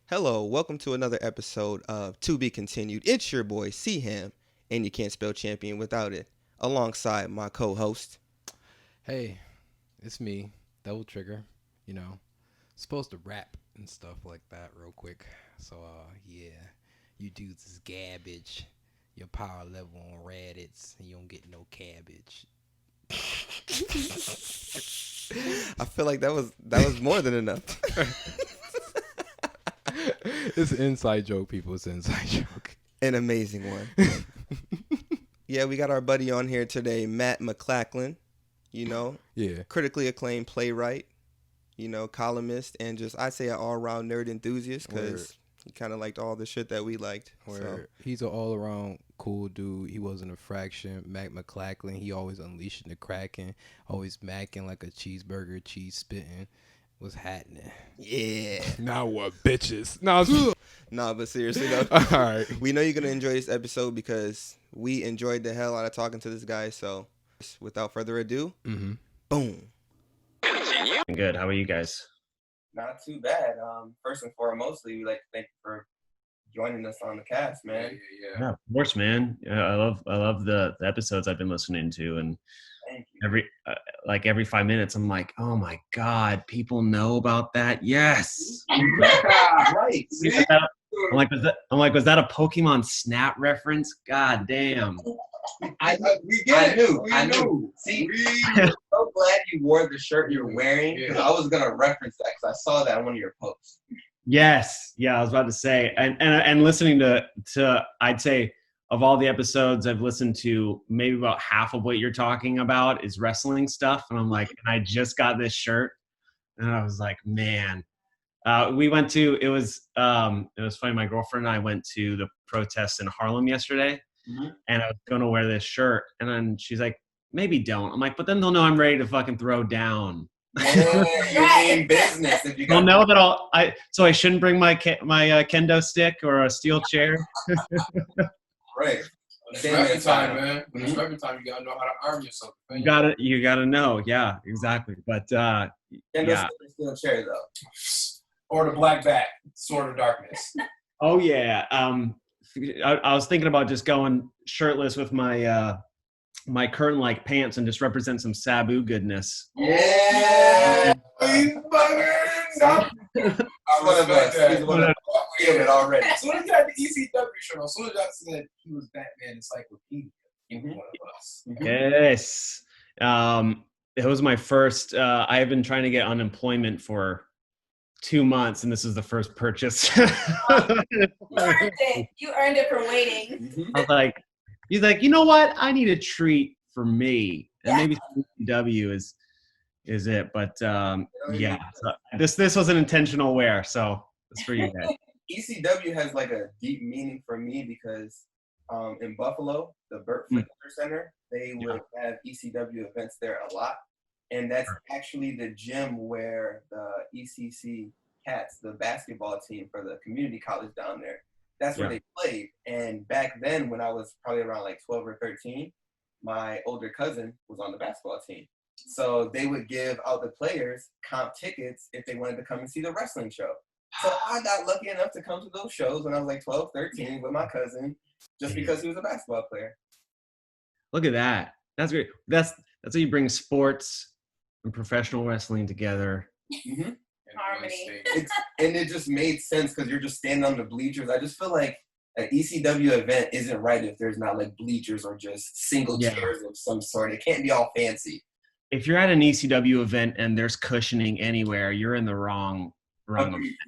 Hello, welcome to another episode of To Be Continued. It's your boy C-Ham, and you can't spell champion without it, alongside my co-host. Hey, it's me, Double Trigger. You know, supposed to rap and stuff like that real quick. So, yeah, you dudes is garbage. Your power level on Reddit's, and you don't get no cabbage. I feel like that was more than enough. It's an inside joke, people. It's an inside joke. An amazing one. Yeah, we got our buddy on here today, Matt McLachlan. Yeah. Critically acclaimed playwright, columnist, and just I'd say an all-around nerd enthusiast because he kind of liked all the shit that we liked. So. He's an all-around cool dude. He wasn't a fraction. Matt McLachlan, he always unleashing the Kraken, always macking like a cheeseburger, cheese spitting. What's happening? Yeah. Now what, bitches? Now, Nah, but seriously though, all right. we know you're gonna enjoy this episode because we enjoyed the hell out of talking to this guy. So, without further ado, boom. Good. How are you guys? Not too bad. First and foremost, we'd like to thank you for joining us on the cast, man. Yeah, of course, man. I love the episodes I've been listening to, and Thank you. every 5 minutes, I'm like, oh my god, people know about that. Yes. Right. I'm like, was that a Pokemon Snap reference? God damn. I knew. See, I'm so glad you wore the shirt you're wearing because I was gonna reference that because I saw that on one of your posts. Yes. Yeah, I was about to say, and listening to I'd say of all the episodes I've listened to, maybe about half of what you're talking about is wrestling stuff. And I'm like, and I just got this shirt, and I was like, man. It was funny. My girlfriend and I went to the protests in Harlem yesterday, and I was going to wear this shirt, and then she's like, maybe don't. I'm like, but then they'll know I'm ready to fucking throw down. Yeah, you're in business if you got. They'll know that so I shouldn't bring my kendo stick or a steel chair. Right. When it's repping time, man. When it's repping time, you gotta know how to arm yourself. You gotta know. Yeah, exactly. But Kendo yeah. Still chair though. Or the black bat, Sword of Darkness. Oh yeah. I was thinking about just going shirtless with my my curtain-like pants and just represent some Sabu goodness. Yeah. He's bugging. He's one of us. Feel it already. As soon as he had the ECW shirt on, as soon as I said he was Batman Encyclopedia, he was one of us. Yes. It was my first. I have been trying to get unemployment for 2 months, and this is the first purchase. You earned it. You earned it for waiting. I was like, he's like, you know what? I need a treat for me, and maybe W is it. But yeah, so this was an intentional wear, so it's for you guys. ECW has like a deep meaning for me because in Buffalo, the Burt Flicker Center, they would have ECW events there a lot. And that's actually the gym where the ECC Cats, the basketball team for the community college down there, that's where they played. And back then, when I was probably around like 12 or 13, my older cousin was on the basketball team. So they would give out the players comp tickets if they wanted to come and see the wrestling show. So I got lucky enough to come to those shows when I was like 12, 13 with my cousin just because he was a basketball player. Look at that. That's great. That's how you bring sports and professional wrestling together. Mm-hmm. Harmony. And it just made sense because you're just standing on the bleachers. I just feel like an ECW event isn't right if there's not like bleachers or just single chairs of some sort. It can't be all fancy. If you're at an ECW event and there's cushioning anywhere, you're in the wrong.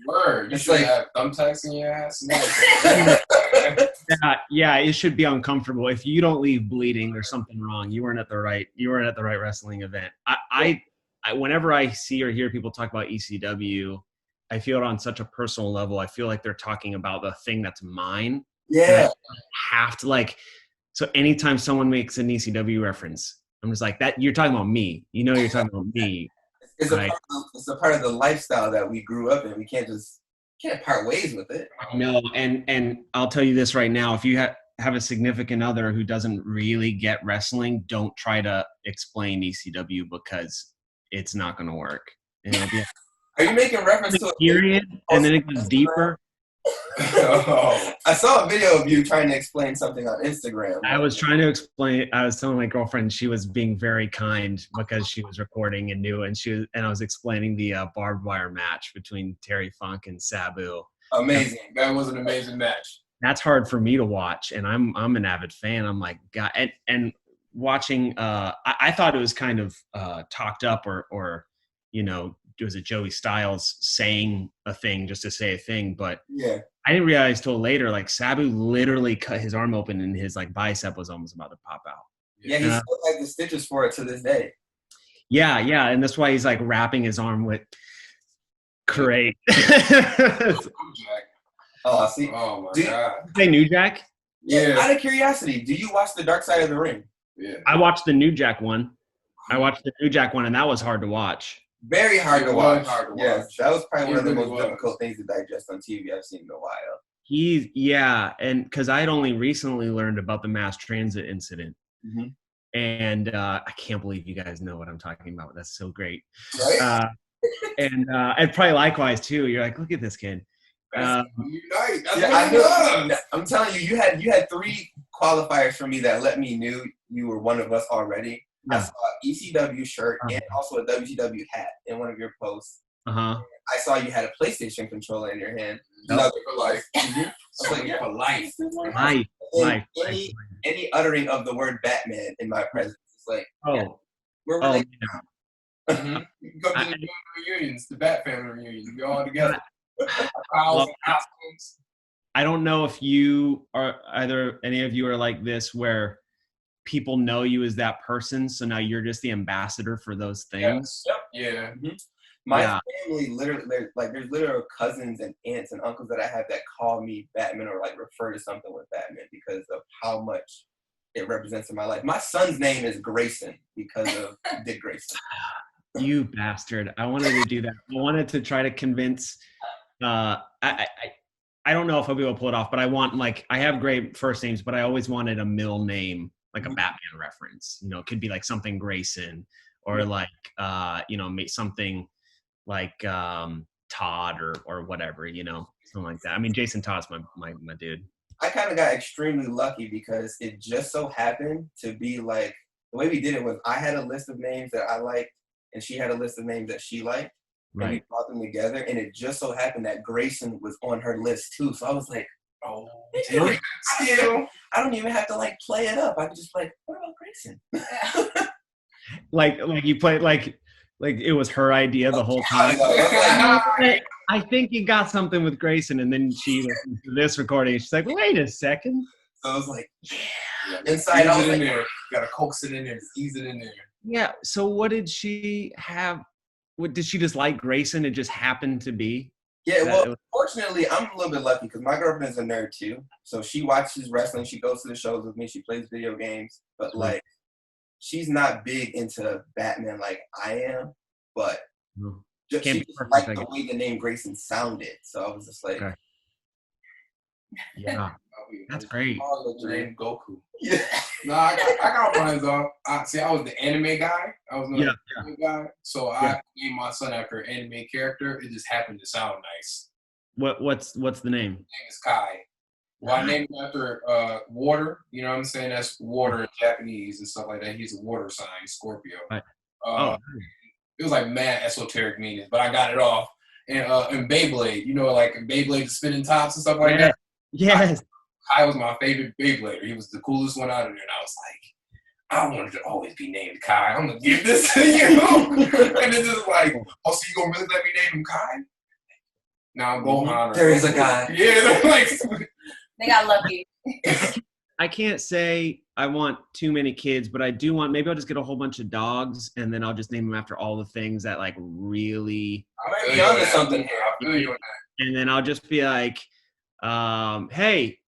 Word. You should have thumbtacks in your ass. Yeah, it should be uncomfortable. If you don't leave bleeding, there's something wrong. You weren't at the right wrestling event. I whenever I see or hear people talk about ECW, I feel it on such a personal level. I feel like they're talking about the thing that's mine. Yeah. I have to so anytime someone makes an ECW reference, I'm just like, that you're talking about me. You're talking about me. It's a part of the lifestyle that we grew up in. We can't part ways with it. No, and I'll tell you this right now. If you have a significant other who doesn't really get wrestling, don't try to explain ECW because it's not going to work. And it'll be Are you making reference to a period, and then it goes deeper. Oh. I saw a video of you trying to explain something on Instagram. I was trying to explain. I was telling my girlfriend she was being very kind because she was recording and knew, and I was explaining the barbed wire match between Terry Funk and Sabu. Amazing. That was an amazing match. That's hard for me to watch, and I'm an avid fan. I'm like, God, and watching. I thought it was kind of talked up, or was it Joey Styles saying a thing just to say a thing? But Yeah. I didn't realize till later, like Sabu literally cut his arm open and his like bicep was almost about to pop out. Yeah, he still has the stitches for it to this day. Yeah, and that's why he's like wrapping his arm with great. Oh, I see. Oh my God. Hey, New Jack? Yeah. Out of curiosity, do you watch The Dark Side of the Ring? Yeah. I watched the New Jack one. And that was hard to watch. Very hard to watch. Yes, watch. that was probably one of the really most was. difficult things to digest on TV I've seen in a while. And because I had only recently learned about the mass transit incident. Mm-hmm. And I can't believe you guys know what I'm talking about. That's so great. Right? And probably likewise too. You're like, look at this kid. That's unite. That's Yeah, what I it know. does. I'm telling you, you had 3 qualifiers for me that let me knew you were one of us already. I Yeah. saw an ECW shirt and also a WCW hat in one of your posts. Uh-huh. I saw you had a PlayStation controller in your hand. Nothing for life. Something For life. Life. Any uttering of the word Batman in my presence, it's like, we're Oh, really yeah. Mm-hmm. You go to the reunions, the Bat family reunions. We all together. Cows and costumes. I don't know if you are any of you are like this where people know you as that person, so now you're just the ambassador for those things. Yep. Yeah. Mm-hmm. My family literally, there's literal cousins and aunts and uncles that I have that call me Batman or like refer to something with Batman because of how much it represents in my life. My son's name is Grayson because of Dick Grayson. You bastard. I wanted to do that. I wanted to try to convince I don't know if I'll be able to pull it off, but I have great first names, but I always wanted a middle name, like a Batman reference. It could be like something Grayson or like something like Todd or whatever, something like that. I mean, Jason Todd's my dude. I kind of got extremely lucky because it just so happened to be like, the way we did it was I had a list of names that I liked and she had a list of names that she liked. Right. And we brought them together, and it just so happened that Grayson was on her list too. So I was like, Oh, I don't even have to like play it up. I can just like, what about Grayson? like you played like it was her idea the whole time. I think you got something with Grayson, and then she listened to this recording. And she's like, wait a second. So I was like, yeah. Inside, I was in like, there. You gotta coax it in there, ease it in there. Yeah. So what did she have? What did she just like Grayson? It just happened to be. Yeah, well, fortunately, I'm a little bit lucky because my girlfriend is a nerd too. So she watches wrestling. She goes to the shows with me. She plays video games. But, like, she's not big into Batman like I am. But she just liked the way the name Grayson sounded. So I was just like, okay. Yeah, that's great. Name Goku. Yeah. No, I got mine off. I was the anime guy. I was the anime guy. So I named my son after an anime character. It just happened to sound nice. What's the name? His name is Kai. Well, I named him after water. You know what I'm saying? That's water in Japanese and stuff like that. He's a water sign, Scorpio. Right. It was like mad esoteric meanings, but I got it off. And Beyblade, like Beyblade spinning tops and stuff like that. Yes. Kai was my favorite Beyblader. He was the coolest one out of there. And I was like, I wanted to always be named Kai. I'm going to give this to you. And it's just like, oh, so you going to really let me name him Kai? Now I'm Gohan. There is a guy. Yeah. Like, they got lucky. I can't say I want too many kids, but I do want, maybe I'll just get a whole bunch of dogs and then I'll just name them after all the things that like really. I might be onto something. I feel you on that. And then I'll just be like, hey,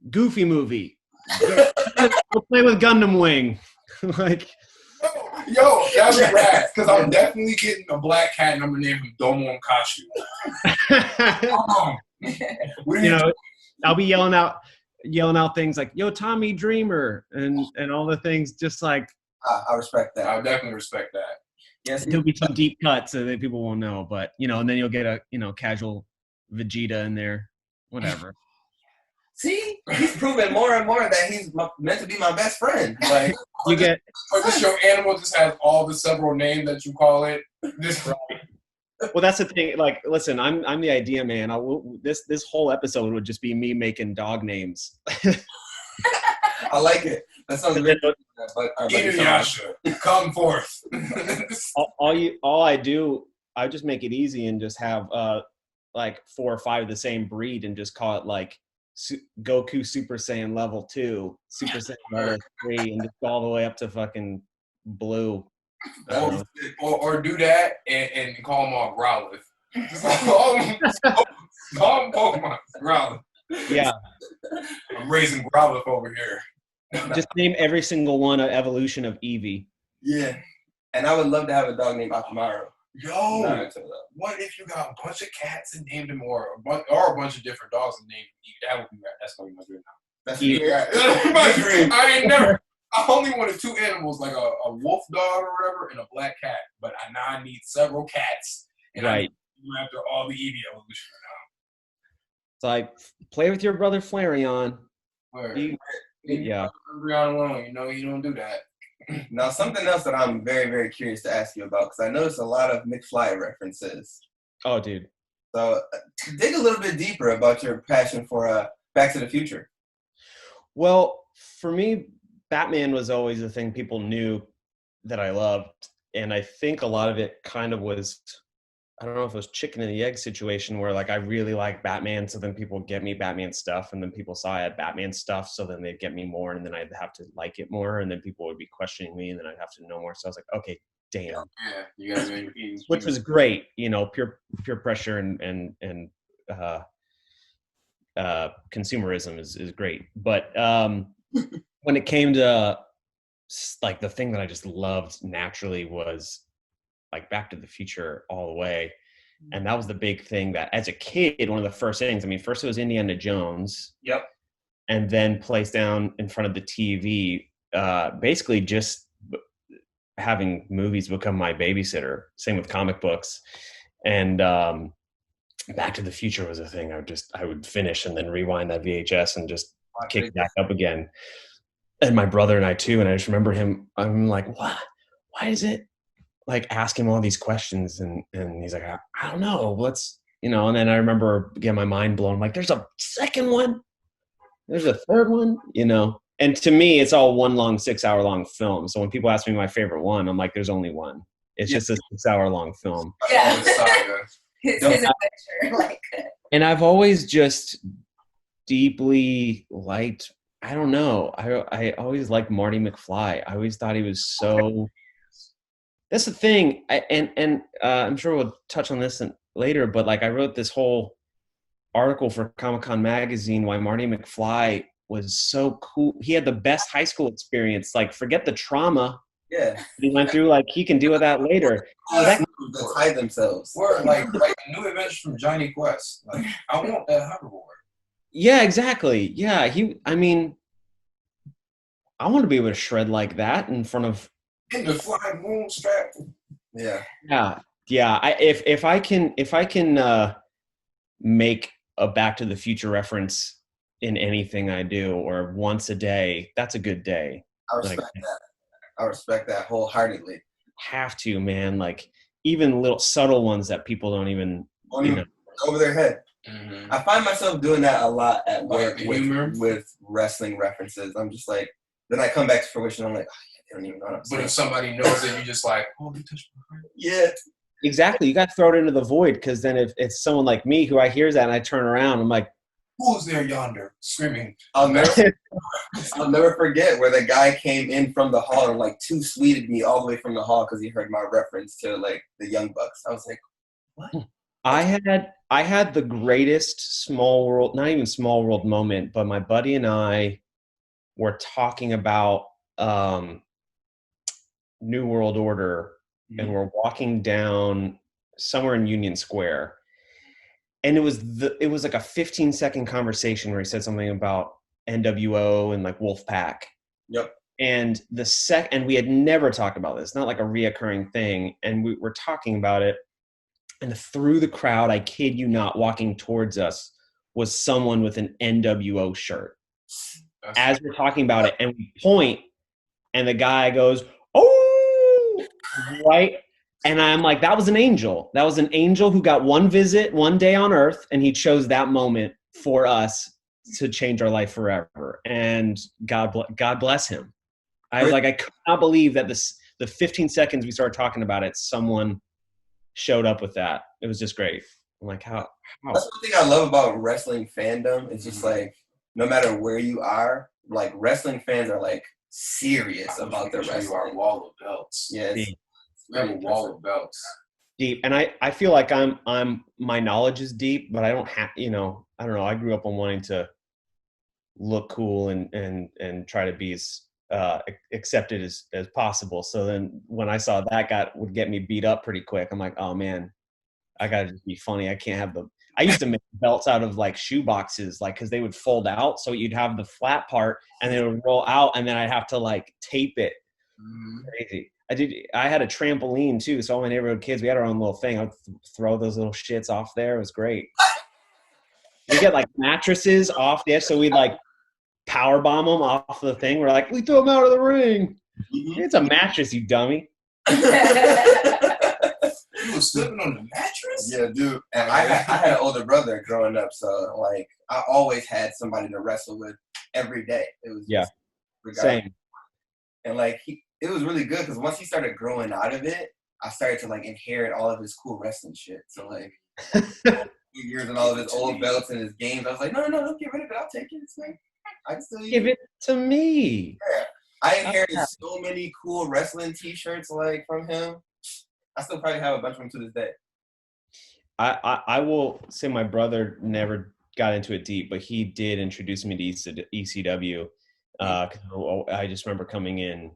Goofy movie. We'll play with Gundam Wing. Like, yo, that'd be rad. Because I'm definitely getting a black cat and I'm gonna name him Domon Kashu. I'll be yelling out things like "Yo, Tommy Dreamer" and all the things. Just like I respect that. I definitely respect that. Yes, there'll be some deep cuts so that people won't know, but and then you'll get a casual Vegeta in there. Whatever. See, he's proving more and more that he's meant to be my best friend. Like, You get Or just your animal just has all the several names that you call it. This well. That's the thing. Like, listen, I'm the idea man. This whole episode would just be me making dog names. I like it. That sounds really good. Inuyasha, come forth. I just make it easy and just have like 4 or 5 of the same breed and just call it like Goku Super Saiyan level 2, Super Saiyan level 3, and just go all the way up to fucking blue. Or do that and call them all Growlithe. Just call them Pokemon Growlithe. Yeah. I'm raising Growlithe over here. Just name every single one an evolution of Eevee. Yeah. And I would love to have a dog named Akamaru. Yo, what if you got a bunch of cats and named them, or a bunch of different dogs and named them? That would be right. That's gonna be my dream now. That's my dream. I only wanted 2 animals, like a wolf dog or whatever, and a black cat. But now I need several cats, and right. I'm after all the Eevee evolution now. It's like play with your brother Flareon. Yeah, Flareon alone. You know you don't do that. Now, something else that I'm very, very curious to ask you about, because I noticed a lot of McFly references. Oh, dude. So dig a little bit deeper about your passion for Back to the Future. Well, for me, Batman was always the thing people knew that I loved. And I think a lot of it kind of was, I don't know if it was chicken and the egg situation where like I really like Batman, so then people get me Batman stuff, and then people saw I had Batman stuff, so then they'd get me more, and then I'd have to like it more, and then people would be questioning me, and then I'd have to know more. So I was like, okay, damn. Yeah, you guys are which was great, you know, peer pressure and consumerism is great. But when it came to like the thing that I just loved naturally was like Back to the Future all the way. And that was the big thing that as a kid, one of the first things, I mean, first it was Indiana Jones. Yep. And then placed down in front of the TV, basically just having movies become my babysitter. Same with comic books. And Back to the Future was a thing I would finish and then rewind that VHS and just kick it back up again. And my brother and I too. And I just remember I'm like, what? Why is it? Like ask him all these questions and he's like, I don't know. Let's, you know, and then I remember getting my mind blown. I'm like, there's a second one. There's a third one, you know? And to me, it's all one long 6-hour long film. So when people ask me my favorite one, I'm like, there's only one. It's just a 6-hour long film. Yeah. His adventure. And I've always just deeply liked, I don't know. I always liked Marty McFly. I always thought he was so, that's the thing. I'm sure we'll touch on this later, but like I wrote this whole article for Comic-Con magazine, why Marty McFly was so cool. He had the best high school experience. Like forget the trauma. Yeah. He went through, like he can deal with that later. That hide themselves. Or like new adventures from Johnny Quest. Like I want that hoverboard. Yeah, exactly. Yeah. I mean, I want to be able to shred like that in front of in the flying moon strap. Yeah. Yeah. If I can make a Back to the Future reference in anything I do or once a day, that's a good day. I respect that wholeheartedly. Have to, man. Like even little subtle ones that people don't even over their head. Mm-hmm. I find myself doing that a lot at work with wrestling references. I'm just like, then I come back to fruition. I'm like, oh, yeah, they don't even know what I'm saying. But if somebody knows it, you just like, oh, they touched my heart. Yeah. Exactly. You got to throw it into the void because then if it's someone like me who I hears that and I turn around, I'm like, who's there yonder screaming? I'll never forget where the guy came in from the hall and like too sweeted me all the way from the hall because he heard my reference to like the Young Bucks. I was like, what? I had the greatest small world, not even small world moment, but my buddy and I were talking about New World Order, and we're walking down somewhere in Union Square. And it was like a 15-second conversation where he said something about NWO and like Wolfpack. Yep. And and we had never talked about this, not like a reoccurring thing. And we were talking about it. And through the crowd, I kid you not, walking towards us was someone with an NWO shirt. As we're talking about it, and we point, and the guy goes, "Oh!" Right? And I'm like, that was an angel. That was an angel who got one visit one day on Earth, and he chose that moment for us to change our life forever. And God bless him. I was like, I could not believe that the 15 seconds we started talking about it, someone showed up with that. It was just great. I'm like, how? That's one thing I love about wrestling fandom. It's just like, no matter where you are, like wrestling fans are like serious about their wrestling. Our wall of belts. Yes. We have a wall of belts. Deep. And I feel like my knowledge is deep, but I don't have, I don't know. I grew up on wanting to look cool and try to be as accepted as possible. So then when I saw that would get me beat up pretty quick. I'm like, oh man, I gotta just be funny. I can't have I used to make belts out of like shoe boxes, like, cause they would fold out. So you'd have the flat part and they would roll out, and then I'd have to like tape it. Crazy. I had a trampoline too. So all my neighborhood kids, we had our own little thing. I'd throw those little shits off there. It was great. We get like mattresses off there. So we'd like power bomb them off the thing. We're like, we threw them out of the ring. It's a mattress, you dummy. You was slipping on the mattress? Yeah, dude. And I had an older brother growing up, so like I always had somebody to wrestle with every day. It was same. And like it was really good because once he started growing out of it, I started to like inherit all of his cool wrestling shit. So like figures and all of his old belts and his games. I was like, no, don't get rid of it. I'll take it. It's like I can still give it to me. Yeah. I inherited so many cool wrestling T-shirts like from him. I still probably have a bunch of them to this day. I will say my brother never got into it deep, but he did introduce me to ECW. I just remember coming in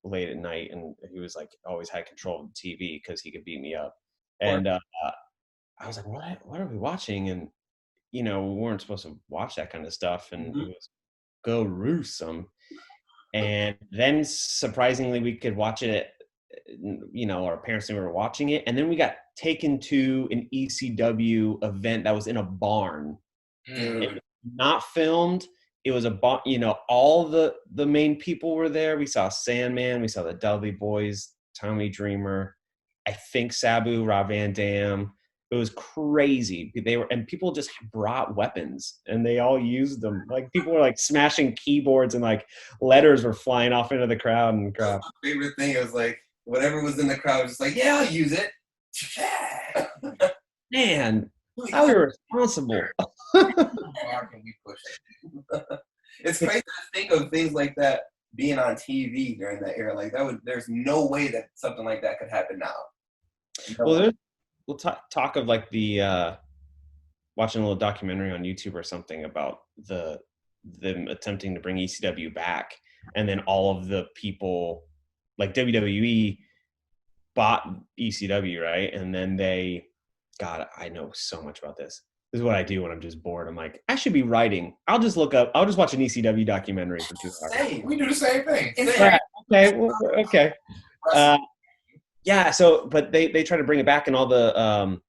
late at night, and he was like always had control of the TV because he could beat me up. And I was like, what are we watching? And we weren't supposed to watch that kind of stuff. And it was go gruesome. And then surprisingly, we could watch it. Our parents knew we were watching it, and then we got taken to an ECW event that was in a barn. It was not filmed. It was a barn. All the main people were there. We saw Sandman. We saw the Dudley Boys, Tommy Dreamer, I think Sabu, Rob Van Dam. It was crazy. And people just brought weapons and they all used them. Like people were like smashing keyboards and like letters were flying off into the crowd and crap. My favorite thing was like whatever was in the crowd was just like, yeah, I'll use it. Man, how irresponsible. It's crazy to think of things like that being on TV during that era. Like there's no way that something like that could happen now. We'll talk of like the watching a little documentary on YouTube or something about them attempting to bring ECW back, and then all of the people like WWE bought ECW, right? And then I know so much about this. This is what I do when I'm just bored. I'm like, I should be writing. I'll just watch an ECW documentary for 2 hours. Same. We do the same thing. Okay. Yeah, so but they try to bring it back, and all the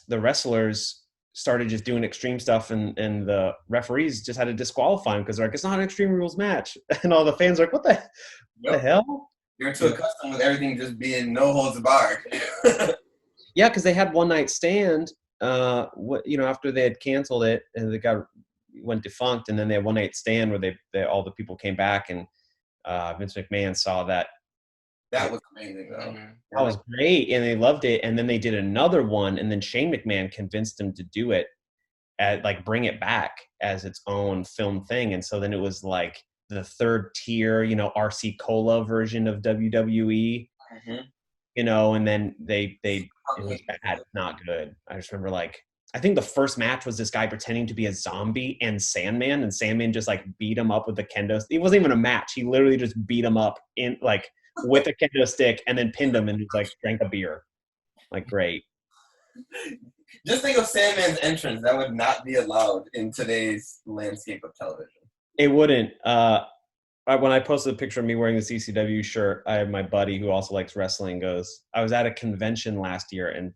wrestlers started just doing extreme stuff, and the referees just had to disqualify them because they're like, it's not an Extreme Rules match, and all the fans are like, what the hell? You're too accustomed with everything just being no holds barred. Yeah, because they had One Night Stand, after they had canceled it and they went defunct, and then they had One Night Stand where they all the people came back, and Vince McMahon saw that. That was amazing, though. That was great, and they loved it. And then they did another one, and then Shane McMahon convinced them to do it, bring it back as its own film thing. And so then it was like the third tier, RC Cola version of WWE, and then it was bad, not good. I just remember I think the first match was this guy pretending to be a zombie and Sandman just beat him up with the kendo. It wasn't even a match. He literally just beat him up with a kendo stick and then pinned him and just drank a beer. Great. Just think of Sandman's entrance. That would not be allowed in today's landscape of television. It wouldn't. When I posted a picture of me wearing this ECW shirt, I have my buddy who also likes wrestling goes, I was at a convention last year and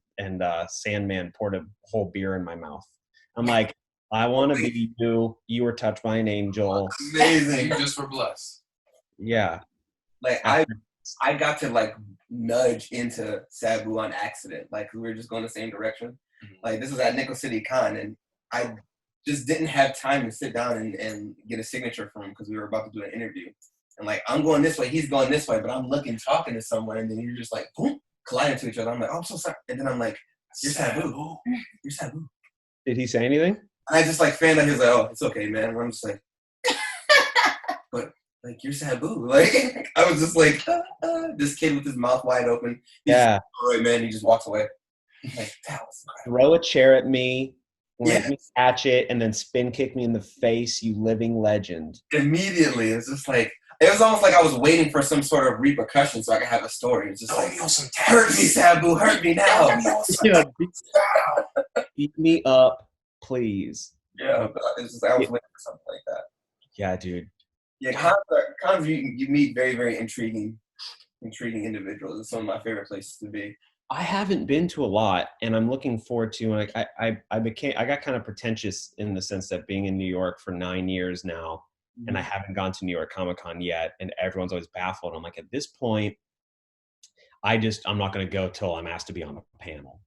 Sandman poured a whole beer in my mouth. I'm like, I want to be you. You were touched by an angel. Amazing. You just were blessed. Yeah. Like I got to like nudge into Sabu on accident. Like we were just going the same direction. Like this was at Nickel City Con, and I just didn't have time to sit down and get a signature from him because we were about to do an interview. And like I'm going this way, he's going this way, but I'm talking to someone, and then you're just like boom, colliding to each other. I'm like, oh, I'm so sorry. And then I'm like, you're Sabu. You're Sabu. Did he say anything? And I just like fanned out. He was like, oh, it's okay, man. And I'm just like, but like you're Sabu. Like I was just like, this kid with his mouth wide open. He's Yeah. all right, man. He just walks away. Like that was incredible. Throw a chair at me, let Yeah. me catch it, and then spin kick me in the face, you living legend. Immediately, it's just like it was almost like I was waiting for some sort of repercussion so I could have a story. It's just like, hurt me, Sabu, hurt me now. Yeah, beat me up, please. Yeah, it's just I was waiting for something like that. Yeah, dude. Yeah, cons you meet very, very intriguing individuals. It's one of my favorite places to be. I haven't been to a lot, and I'm looking forward to. Like, I got kind of pretentious in the sense that being in New York for 9 years now, and I haven't gone to New York Comic Con yet, and everyone's always baffled. I'm like, at this point, I'm not going to go till I'm asked to be on a panel.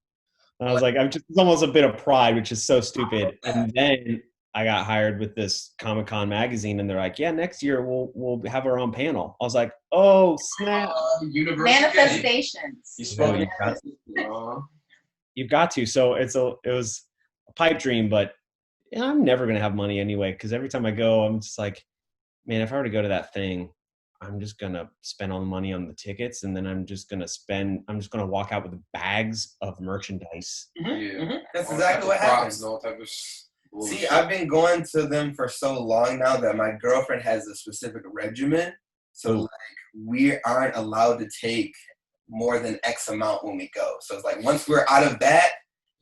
And I was like, it's almost a bit of pride, which is so stupid. And then I got hired with this Comic Con magazine, and they're like, yeah, next year we'll have our own panel. I was like, oh snap! Manifestations. You've got to. So it was a pipe dream, but I'm never gonna have money anyway. Because every time I go, I'm just like, man, if I were to go to that thing, I'm just gonna spend all the money on the tickets, and then I'm just gonna walk out with bags of merchandise. That's exactly what happens. All type of See, I've been going to them for so long now that my girlfriend has a specific regimen. So like we aren't allowed to take more than X amount when we go. So it's like once we're out of that,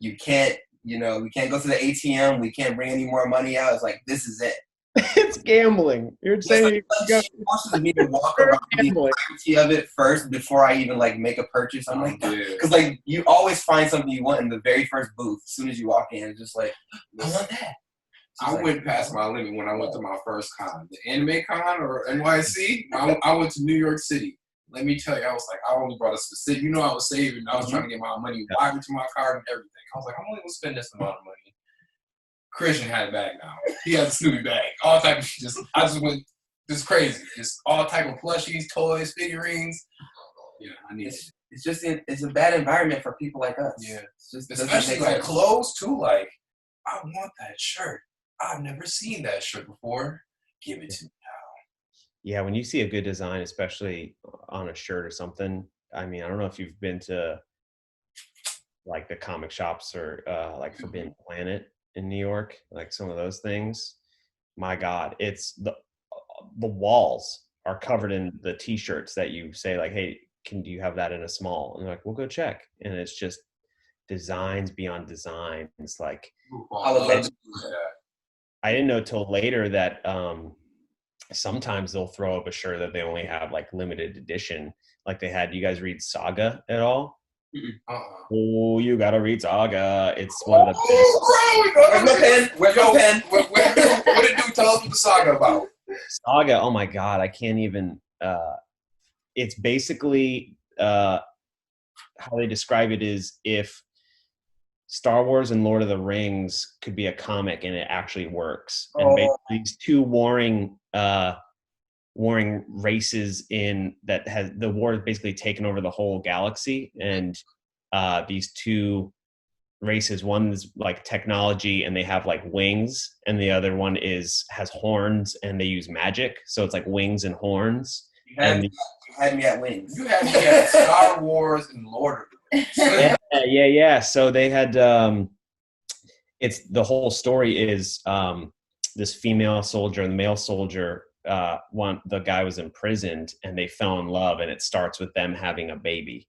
we can't go to the ATM. We can't bring any more money out. It's like, this is it. It's gambling. You're saying she wants me to walk around the entirety of it first before I even like make a purchase. I'm like, because like you always find something you want in the very first booth. As soon as you walk in, it's just like, I want that. I went past my limit when I went to my first con, the anime con or NYC. I went to New York City. Let me tell you, I was like, I only brought a specific. I was saving. I was trying to get my money wired to my card and everything. I was like, I'm only gonna spend this amount of money. Christian had a bag now. He had a Snoopy bag. All type of shit. I just went just crazy. Just all type of plushies, toys, figurines. Yeah, I need it. It's just it's a bad environment for people like us. Yeah. It's just especially like clothes too. Like, I want that shirt. I've never seen that shirt before. Give it to me now. Yeah, when you see a good design, especially on a shirt or something. I mean, I don't know if you've been to like the comic shops or like Forbidden Planet in New York, like some of those things. My God, it's the walls are covered in the T-shirts that you say like, hey, do you have that in a small? And they're like, we'll go check. And it's just designs beyond design. It's like, I would love to do that. I didn't know till later that sometimes they'll throw up a shirt that they only have like limited edition. Like they had, you guys read Saga at all? Oh, you gotta read Saga. It's one of the best. Where's my pen? What did you tell us what the Saga about? Saga, oh my God, I can't even, it's basically, how they describe it is if Star Wars and Lord of the Rings could be a comic and it actually works. And basically these two warring races that has the war has basically taken over the whole galaxy, and these two races, one is like technology and they have like wings, and the other one has horns and they use magic, so it's like wings and horns. You had me at wings. You had me at Star Wars and Lord of the Rings. Yeah. So they had it's the whole story is this female soldier and the male soldier, the guy was imprisoned and they fell in love, and it starts with them having a baby.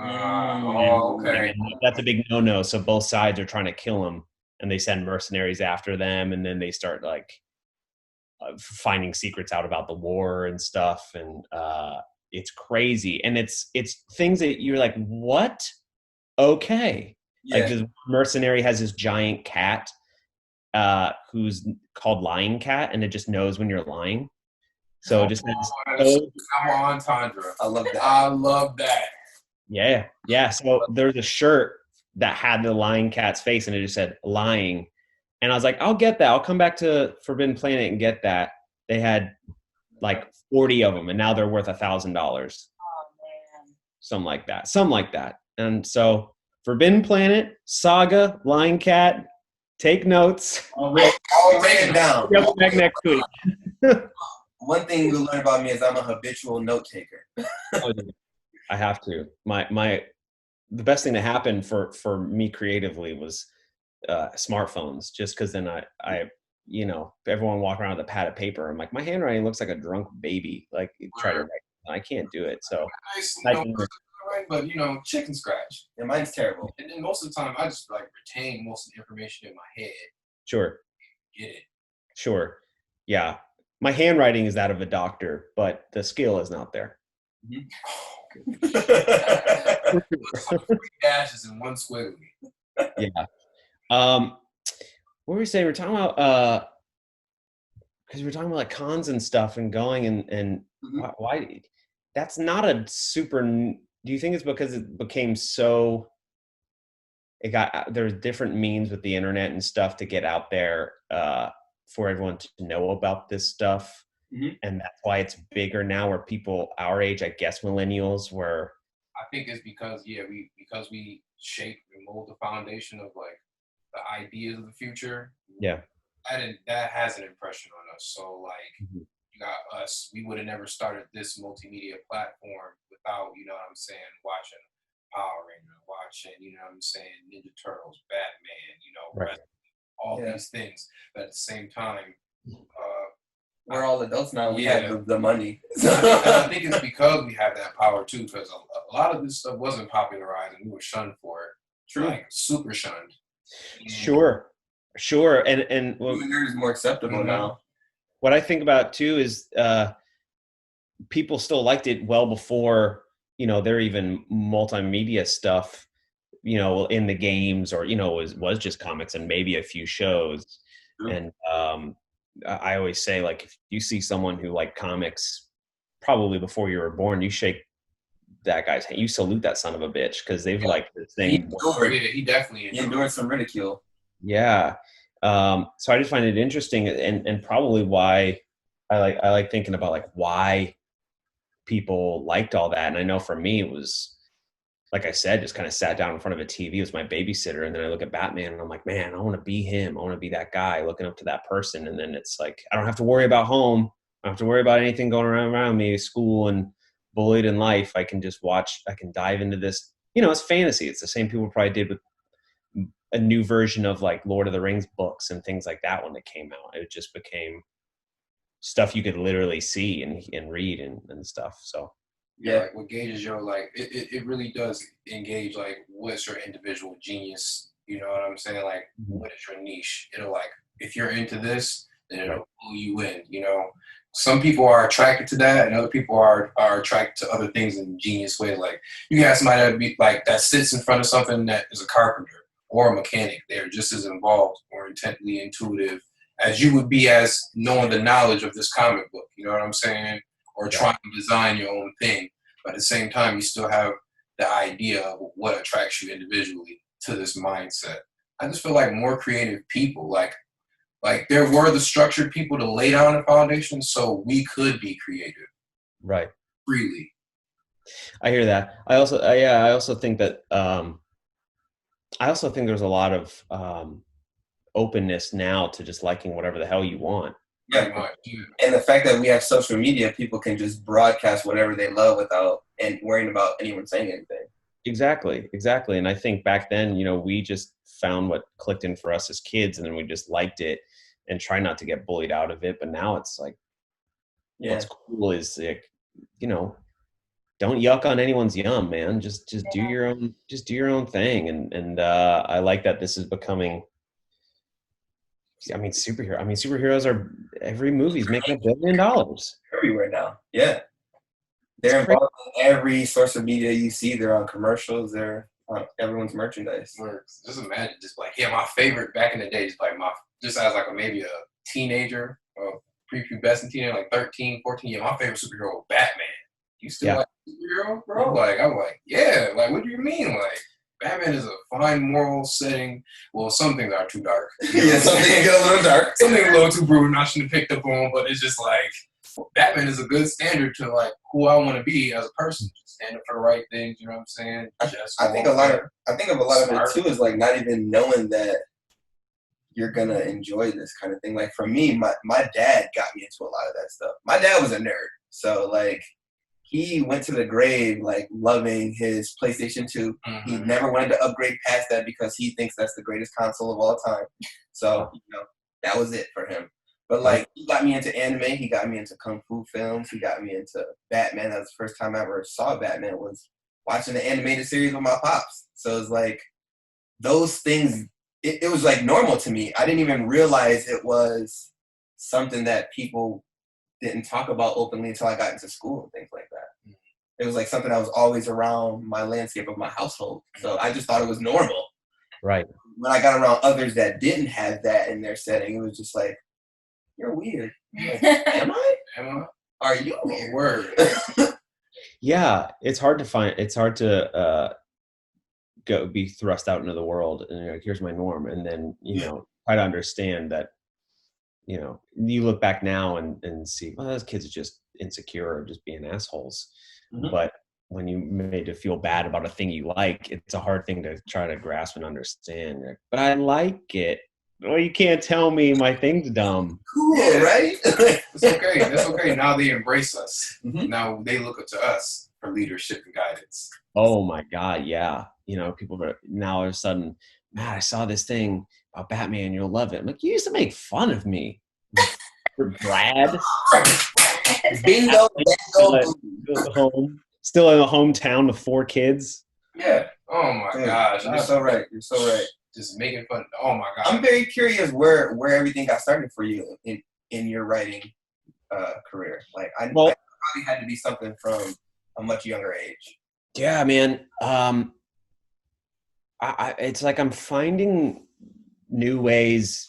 Okay. And that's a big no-no. So both sides are trying to kill him, and they send mercenaries after them, and then they start like finding secrets out about the war and stuff, and it's crazy. And it's things that you're like, what? Okay. Yeah. Like this mercenary has this giant cat who's called Lying Cat, and it just knows when you're lying. So it just I'm on Tundra. I love that. I love that. Yeah. So there's a shirt that had the Lying Cat's face, and it just said lying. And I was like, I'll get that. I'll come back to Forbidden Planet and get that. They had like 40 of them, and now they're worth $1,000. Oh man. Something like that. And so Forbidden Planet, Saga, Lying Cat, take notes. I'll write it down. We'll back next week. One thing you learn about me is I'm a habitual note taker. I have to. The best thing that happened for me creatively was smartphones, just because then I everyone walking around with a pad of paper. I'm like, my handwriting looks like a drunk baby. Like, try to write. I can't do it. So, but chicken scratch. And mine's terrible. And then most of the time, I just like retain most of the information in my head. Sure. Get it. Sure. Yeah. My handwriting is that of a doctor, but the skill is not there. Mm-hmm. 3 dashes and 1 squiggly. Yeah. What were we saying? We're talking about because we're talking about like cons and stuff and going and why that's not a super. Do you think it's because it became so? There's different means with the internet and stuff to get out there for everyone to know about this stuff, and that's why it's bigger now. Where people our age, I guess millennials, were. I think it's because we shape and mold the foundation of like the ideas of the future. Yeah. That has an impression on us. So like you got us, we would have never started this multimedia platform without, watching Power Rangers, watching, Ninja Turtles, Batman, Right. all these things. But at the same time, we're all adults now. We Yeah. have the money. I think it's because we have that power too, because a lot of this stuff wasn't popularized and we were shunned for it. True. Like super shunned. Sure. And Well, is more acceptable now. what I think about too is people still liked it well before, there even multimedia stuff, in the games or, was just comics and maybe a few shows. True. And I always say, like, if you see someone who liked comics probably before you were born, you shake that guy's hand. You salute that son of a bitch because they've liked this thing. He definitely endured some ridicule. Yeah. So I just find it interesting and probably why I like thinking about like why people liked all that. And I know for me, it was, like I said, just kind of sat down in front of a TV. It was my babysitter. And then I look at Batman and I'm like, man, I want to be him. I want to be that guy looking up to that person. And then it's like, I don't have to worry about home. I don't have to worry about anything going around me, school and bullied in life. I can just watch, I can dive into this, it's fantasy. It's the same people probably did with a new version of like Lord of the Rings books and things like that when it came out. It just became stuff you could literally see and read and stuff. So yeah, like what gauges your like it really does engage like what's your individual genius. You know what I'm saying? Like what is your niche? It'll like if you're into this, then it'll pull you in. Some people are attracted to that, and other people are attracted to other things in genius ways. Like you can have somebody that sits in front of something that is a carpenter or a mechanic. They're just as involved or intently intuitive as you would be as knowing the knowledge of this comic book. You know what I'm saying? Or trying to design your own thing. But at the same time, you still have the idea of what attracts you individually to this mindset. I just feel like more creative people, like there were the structured people to lay down a foundation so we could be creative. Right. Freely. I hear that. I also think that there's a lot of openness now to just liking whatever the hell you want. Yeah. And the fact that we have social media, people can just broadcast whatever they love without and worrying about anyone saying anything. Exactly. And I think back then, we just found what clicked in for us as kids, and then we just liked it and try not to get bullied out of it. But now it's like, what's cool is like, don't yuck on anyone's yum, man. Just do your own thing. And I like that this is becoming. Superheroes are every movie's making $1 billion everywhere now. Yeah, they're involved in every source of media you see. They're on commercials. They're on everyone's merchandise. Just imagine, just like my favorite back in the day, just like just as like maybe a teenager, prepubescent teenager, like 13, 14, yeah, my favorite superhero was Batman. You still like superhero, bro? Like, I'm like, yeah. Like, what do you mean? Like, Batman is a fine moral setting. Well, some things are too dark. Yeah, something get a little dark. Something a little too brutal. I shouldn't have picked up on, but it's just like, Batman is a good standard to like who I want to be as a person. Just stand up for the right things. You know what I'm saying? I think a lot of it too is like not even knowing that you're gonna enjoy this kind of thing. Like for me, my dad got me into a lot of that stuff. My dad was a nerd, so like he went to the grave like loving his PlayStation 2. Mm-hmm. He never wanted to upgrade past that because he thinks that's the greatest console of all time. So that was it for him. But like he got me into anime, he got me into kung fu films, he got me into Batman. That was the first time I ever saw Batman, was watching the animated series with my pops. So it's like those things, it was like normal to me. I didn't even realize it was something that people didn't talk about openly until I got into school and things like that. Mm-hmm. It was like something that was always around my landscape of my household. So I just thought it was normal. Right. When I got around others that didn't have that in their setting, it was just like, you're weird. Like, am I? Are you weird? Word. Yeah, it's hard to be thrust out into the world and you're like, here's my norm, and then try to understand that you look back now and see, well, those kids are just insecure or just being assholes. Mm-hmm. But when you made to feel bad about a thing you like, it's a hard thing to try to grasp and understand. Like, but I like it. Well, you can't tell me my thing's dumb. Cool, right? It's okay. That's okay. Now they embrace us. Mm-hmm. Now they look up to us for leadership and guidance. Oh my God, yeah. People are now all of a sudden, Matt, I saw this thing about Batman, you'll love it. I'm like, you used to make fun of me. Brad. Bingo. Still in a hometown with 4 kids. Yeah. Oh my gosh. You're so right. Just making fun. Oh my God. I'm very curious where everything got started for you in your writing career. Like I probably had to be something from a much younger age. Yeah, man. It's like I'm finding new ways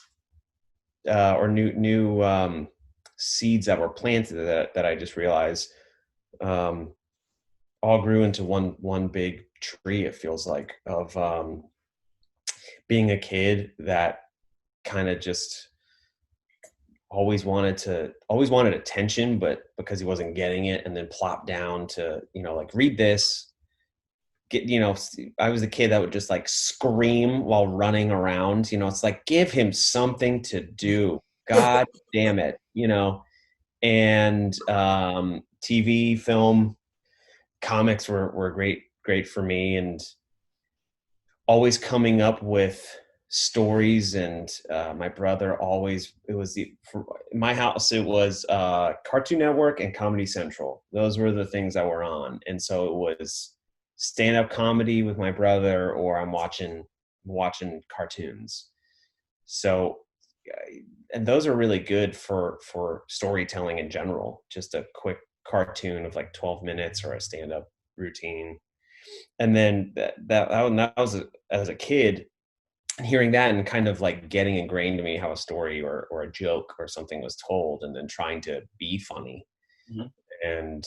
or new seeds that were planted that I just realized all grew into one big tree. It feels like, of being a kid that kind of just always wanted attention, but because he wasn't getting it, and then plop down to, like, read this, I was the kid that would just like scream while running around, it's like, give him something to do. God damn it. And TV, film, comics were great for me, and always coming up with stories. And my brother always, for my house, it was Cartoon Network and Comedy Central. Those were the things that were on. And so it was stand-up comedy with my brother, or I'm watching cartoons. So, and those are really good for storytelling in general. Just a quick cartoon of like 12 minutes or a stand-up routine. And then that was as a kid, hearing that and kind of like getting ingrained to me how a story or a joke or something was told, and then trying to be funny. Mm-hmm. And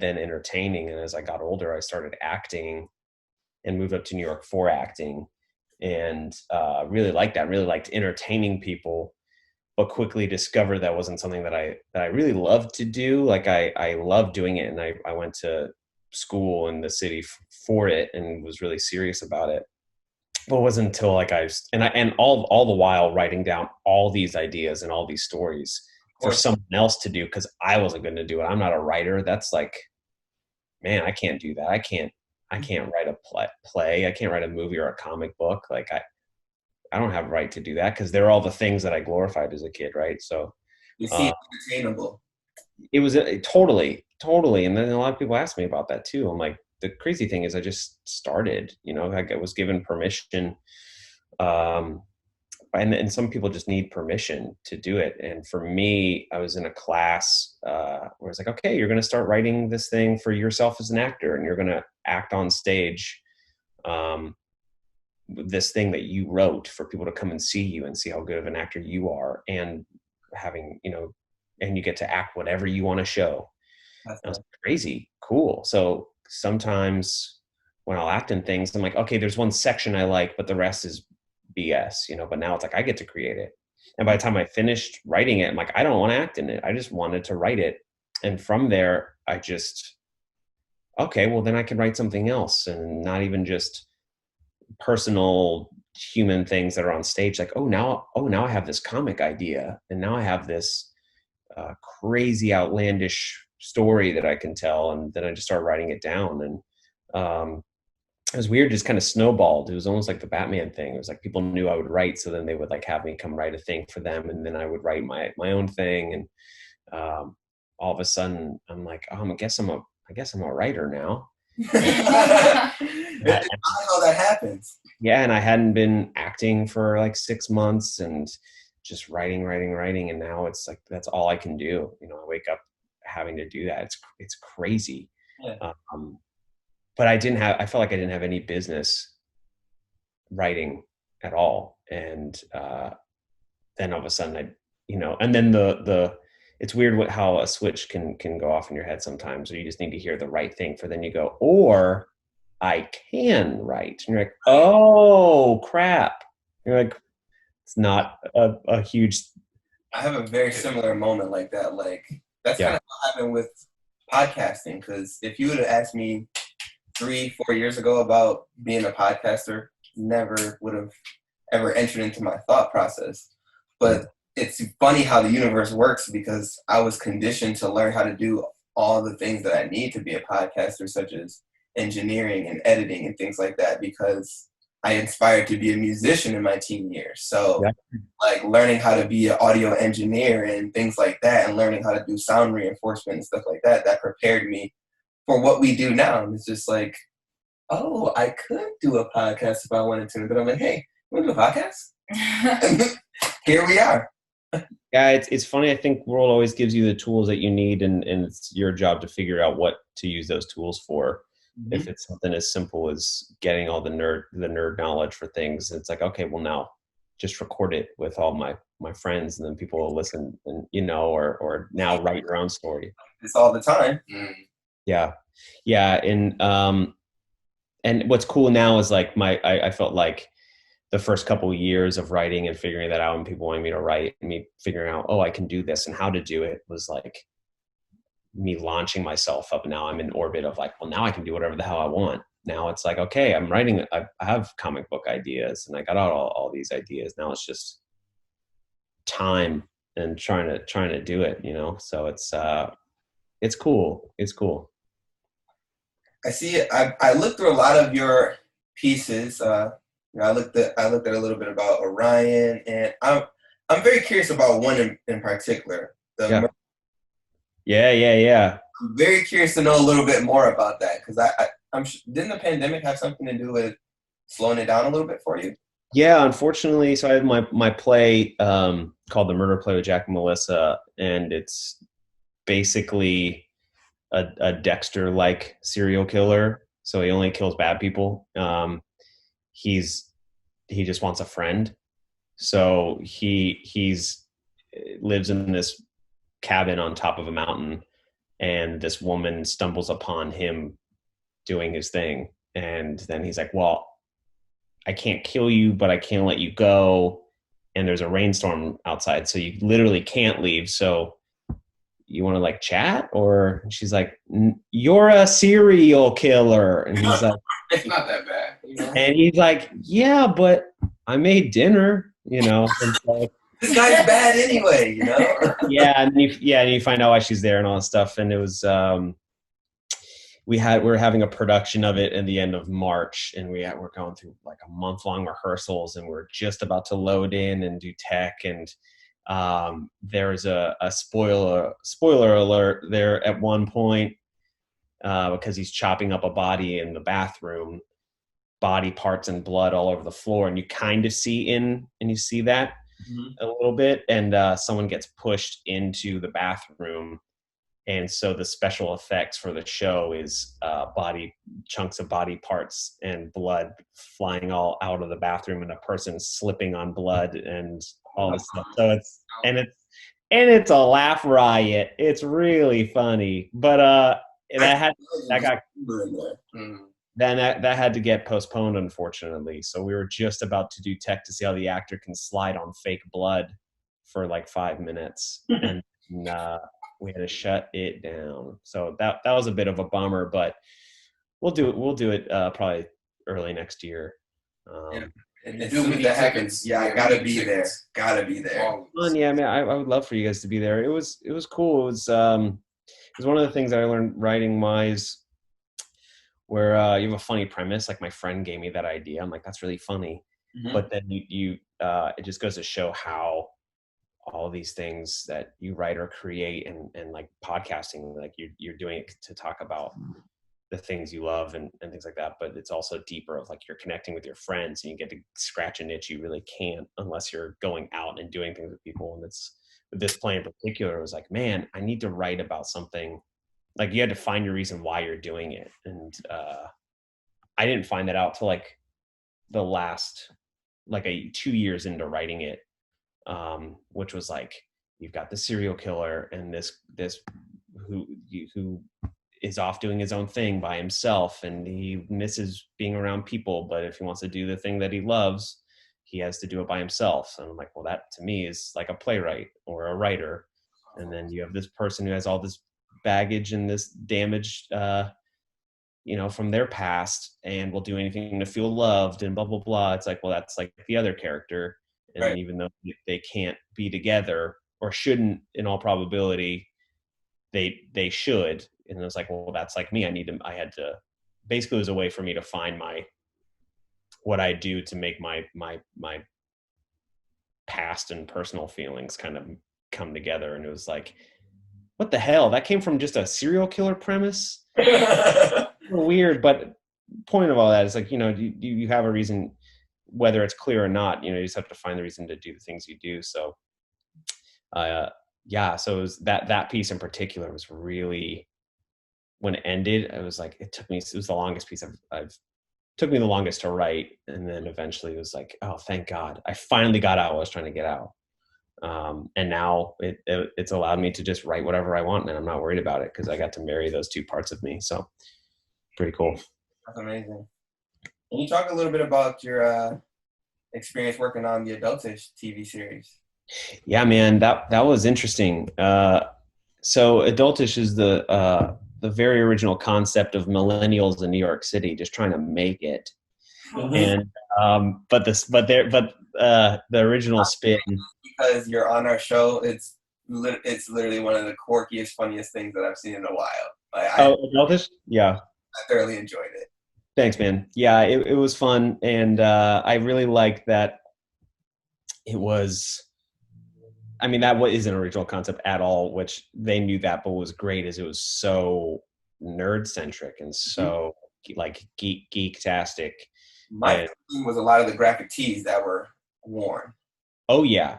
then entertaining. And as I got older, I started acting and moved up to New York for acting, and really liked that. Really liked entertaining people, but quickly discovered that wasn't something that I really loved to do. Like I loved doing it, and I went to school in the city for it and was really serious about it. But it wasn't until like all the while writing down all these ideas and all these stories for someone else to do, because I wasn't going to do it. I'm not a writer. That's like, man, I can't do that. I can't write a play. I can't write a movie or a comic book. Like I don't have a right to do that, because they're all the things that I glorified as a kid, right? So you see, attainable. It was totally. And then a lot of people ask me about that too. I'm like, the crazy thing is I just started, I was given permission. And some people just need permission to do it. And for me, I was in a class where it's like, okay, you're going to start writing this thing for yourself as an actor, and you're going to act on stage this thing that you wrote for people to come and see you and see how good of an actor you are, and having, and you get to act whatever you want to show. That's crazy cool. So sometimes when I'll act in things, I'm like, okay, there's one section I like, but the rest is BS, but now it's like, I get to create it. And by the time I finished writing it, I'm like, I don't want to act in it. I just wanted to write it. And from there, I just, okay, well then I can write something else, and not even just personal human things that are on stage. Like, now I have this comic idea, and now I have this crazy outlandish story that I can tell. And then I just started writing it down, and it was weird, just kind of snowballed. It was almost like the Batman thing. It was like people knew I would write, so then they would like have me come write a thing for them, and then I would write my own thing. And all of a sudden I'm like, I guess I'm a writer now. That's how that happens. Yeah, and I hadn't been acting for like 6 months, and just writing, and now it's like that's all I can do. I wake up having to do that. It's crazy. Yeah. But I felt like I didn't have any business writing at all. And then all of a sudden and then it's weird how a switch can go off in your head sometimes, or you just need to hear the right thing for then you go, or I can write. And you're like, oh crap. You're like, it's not a huge. I have a very similar moment like that. Like that's kind of what happened with podcasting. Because if you would have asked me 3-4 years ago about being a podcaster, never would have ever entered into my thought process. But it's funny how the universe works, because I was conditioned to learn how to do all the things that I need to be a podcaster, such as engineering and editing and things like that, because I inspired to be a musician in my teen years. So like learning how to be an audio engineer and things like that, and learning how to do sound reinforcement and stuff like that, that prepared me for what we do now. And it's just like, oh, I could do a podcast if I wanted to. But I'm like, hey, you want to do a podcast? Here we are. Yeah, it's funny. I think world always gives you the tools that you need, and it's your job to figure out what to use those tools for. Mm-hmm. If it's something as simple as getting all the nerd knowledge for things, it's like, okay, well now just record it with all my friends, and then people will listen, and or now write your own story. It's all the time. Yeah, and what's cool now is like I felt like the first couple of years of writing and figuring that out, and people wanting me to write, and me figuring out, I can do this and how to do it, was like me launching myself up. Now I'm in orbit of like, well, now I can do whatever the hell I want. Now it's like, okay, I'm writing, I have comic book ideas, and I got out all these ideas. Now it's just time and trying to do it, so it's cool. It's cool. I see. I looked through a lot of your pieces. I looked at a little bit about Orion, and I'm very curious about one in particular. Yeah. I'm very curious to know a little bit more about that, because didn't the pandemic have something to do with slowing it down a little bit for you? Yeah, unfortunately. So I have my play called The Murder Play with Jack and Melissa, and it's basically a Dexter-like serial killer. So he only kills bad people. He just wants a friend. So he lives in this cabin on top of a mountain, and this woman stumbles upon him doing his thing. And then he's like, well, I can't kill you, but I can't let you go. And there's a rainstorm outside, so you literally can't leave. So you want to like chat? Or she's like, you're a serial killer. And he's like, it's not that bad. And he's like, yeah, but I made dinner, And so, this guy's bad anyway, Yeah, and you find out why she's there and all that stuff. And it was we were having a production of it in the end of March, and we're going through like a month-long rehearsals, and we're just about to load in and do tech. And there's a spoiler alert there at one point, because he's chopping up a body in the bathroom, body parts and blood all over the floor, and you kind of see that a little bit, and someone gets pushed into the bathroom, And so the special effects for the show is chunks of body parts and blood flying all out of the bathroom and a person slipping on blood and all this stuff. So it's a laugh riot. It's really funny. But that had to get postponed, unfortunately. So we were just about to do tech to see how the actor can slide on fake blood for like 5 minutes. And we had to shut it down. So that was a bit of a bummer, but we'll do it probably early next year. And as soon as that happens, I gotta be there. Gotta be there. Fun, yeah, I mean, I would love for you guys to be there. It was cool. It was one of the things that I learned writing wise, where you have a funny premise. Like my friend gave me that idea. I'm like, that's really funny. Mm-hmm. But then you it just goes to show how all these things that you write or create and like podcasting, like you're doing it to talk about the things you love and things like that. But it's also deeper of like you're connecting with your friends and you get to scratch an itch you really can't unless you're going out and doing things with people. And it's with this play in particular, it was like, man, I need to write about something. Like you had to find your reason why you're doing it. And I didn't find that out till like the last, like 2 years into writing it. Which was like, you've got the serial killer and this who is off doing his own thing by himself, and he misses being around people, but if he wants to do the thing that he loves, he has to do it by himself. And I'm like, well, that to me is like a playwright or a writer. And then you have this person who has all this baggage and this damage from their past and will do anything to feel loved and blah blah blah. It's like, well, that's like the other character. And right. Even though they can't be together or shouldn't, in all probability, they should. And it was like, well, that's like me. I had to, basically it was a way for me to find what I do to make my past and personal feelings kind of come together. And it was like, what the hell? That came from just a serial killer premise? Weird, but point of all that is like, you have a reason, whether it's clear or not, you just have to find the reason to do the things you do. So, so it was that piece in particular was really, when it ended, it was like, it was the longest piece took me the longest to write. And then eventually it was like, oh, thank God. I finally got out what I was trying to get out. And now it's allowed me to just write whatever I want and I'm not worried about it because I got to marry those two parts of me. So pretty cool. That's amazing. Can you talk a little bit about your experience working on the Adultish TV series? Yeah, man, that was interesting. So Adultish is the very original concept of millennials in New York City just trying to make it. Mm-hmm. And the original spin. Because you're on our show, it's literally one of the quirkiest, funniest things that I've seen in a while. Adultish? Yeah. I thoroughly enjoyed it. Thanks, man. Yeah, it was fun. And I really liked that it was, that isn't an original concept at all, which they knew that, but what was great is it was so nerd-centric and so like geek-tastic. My thing was a lot of the graphic tees that were worn. Oh, yeah.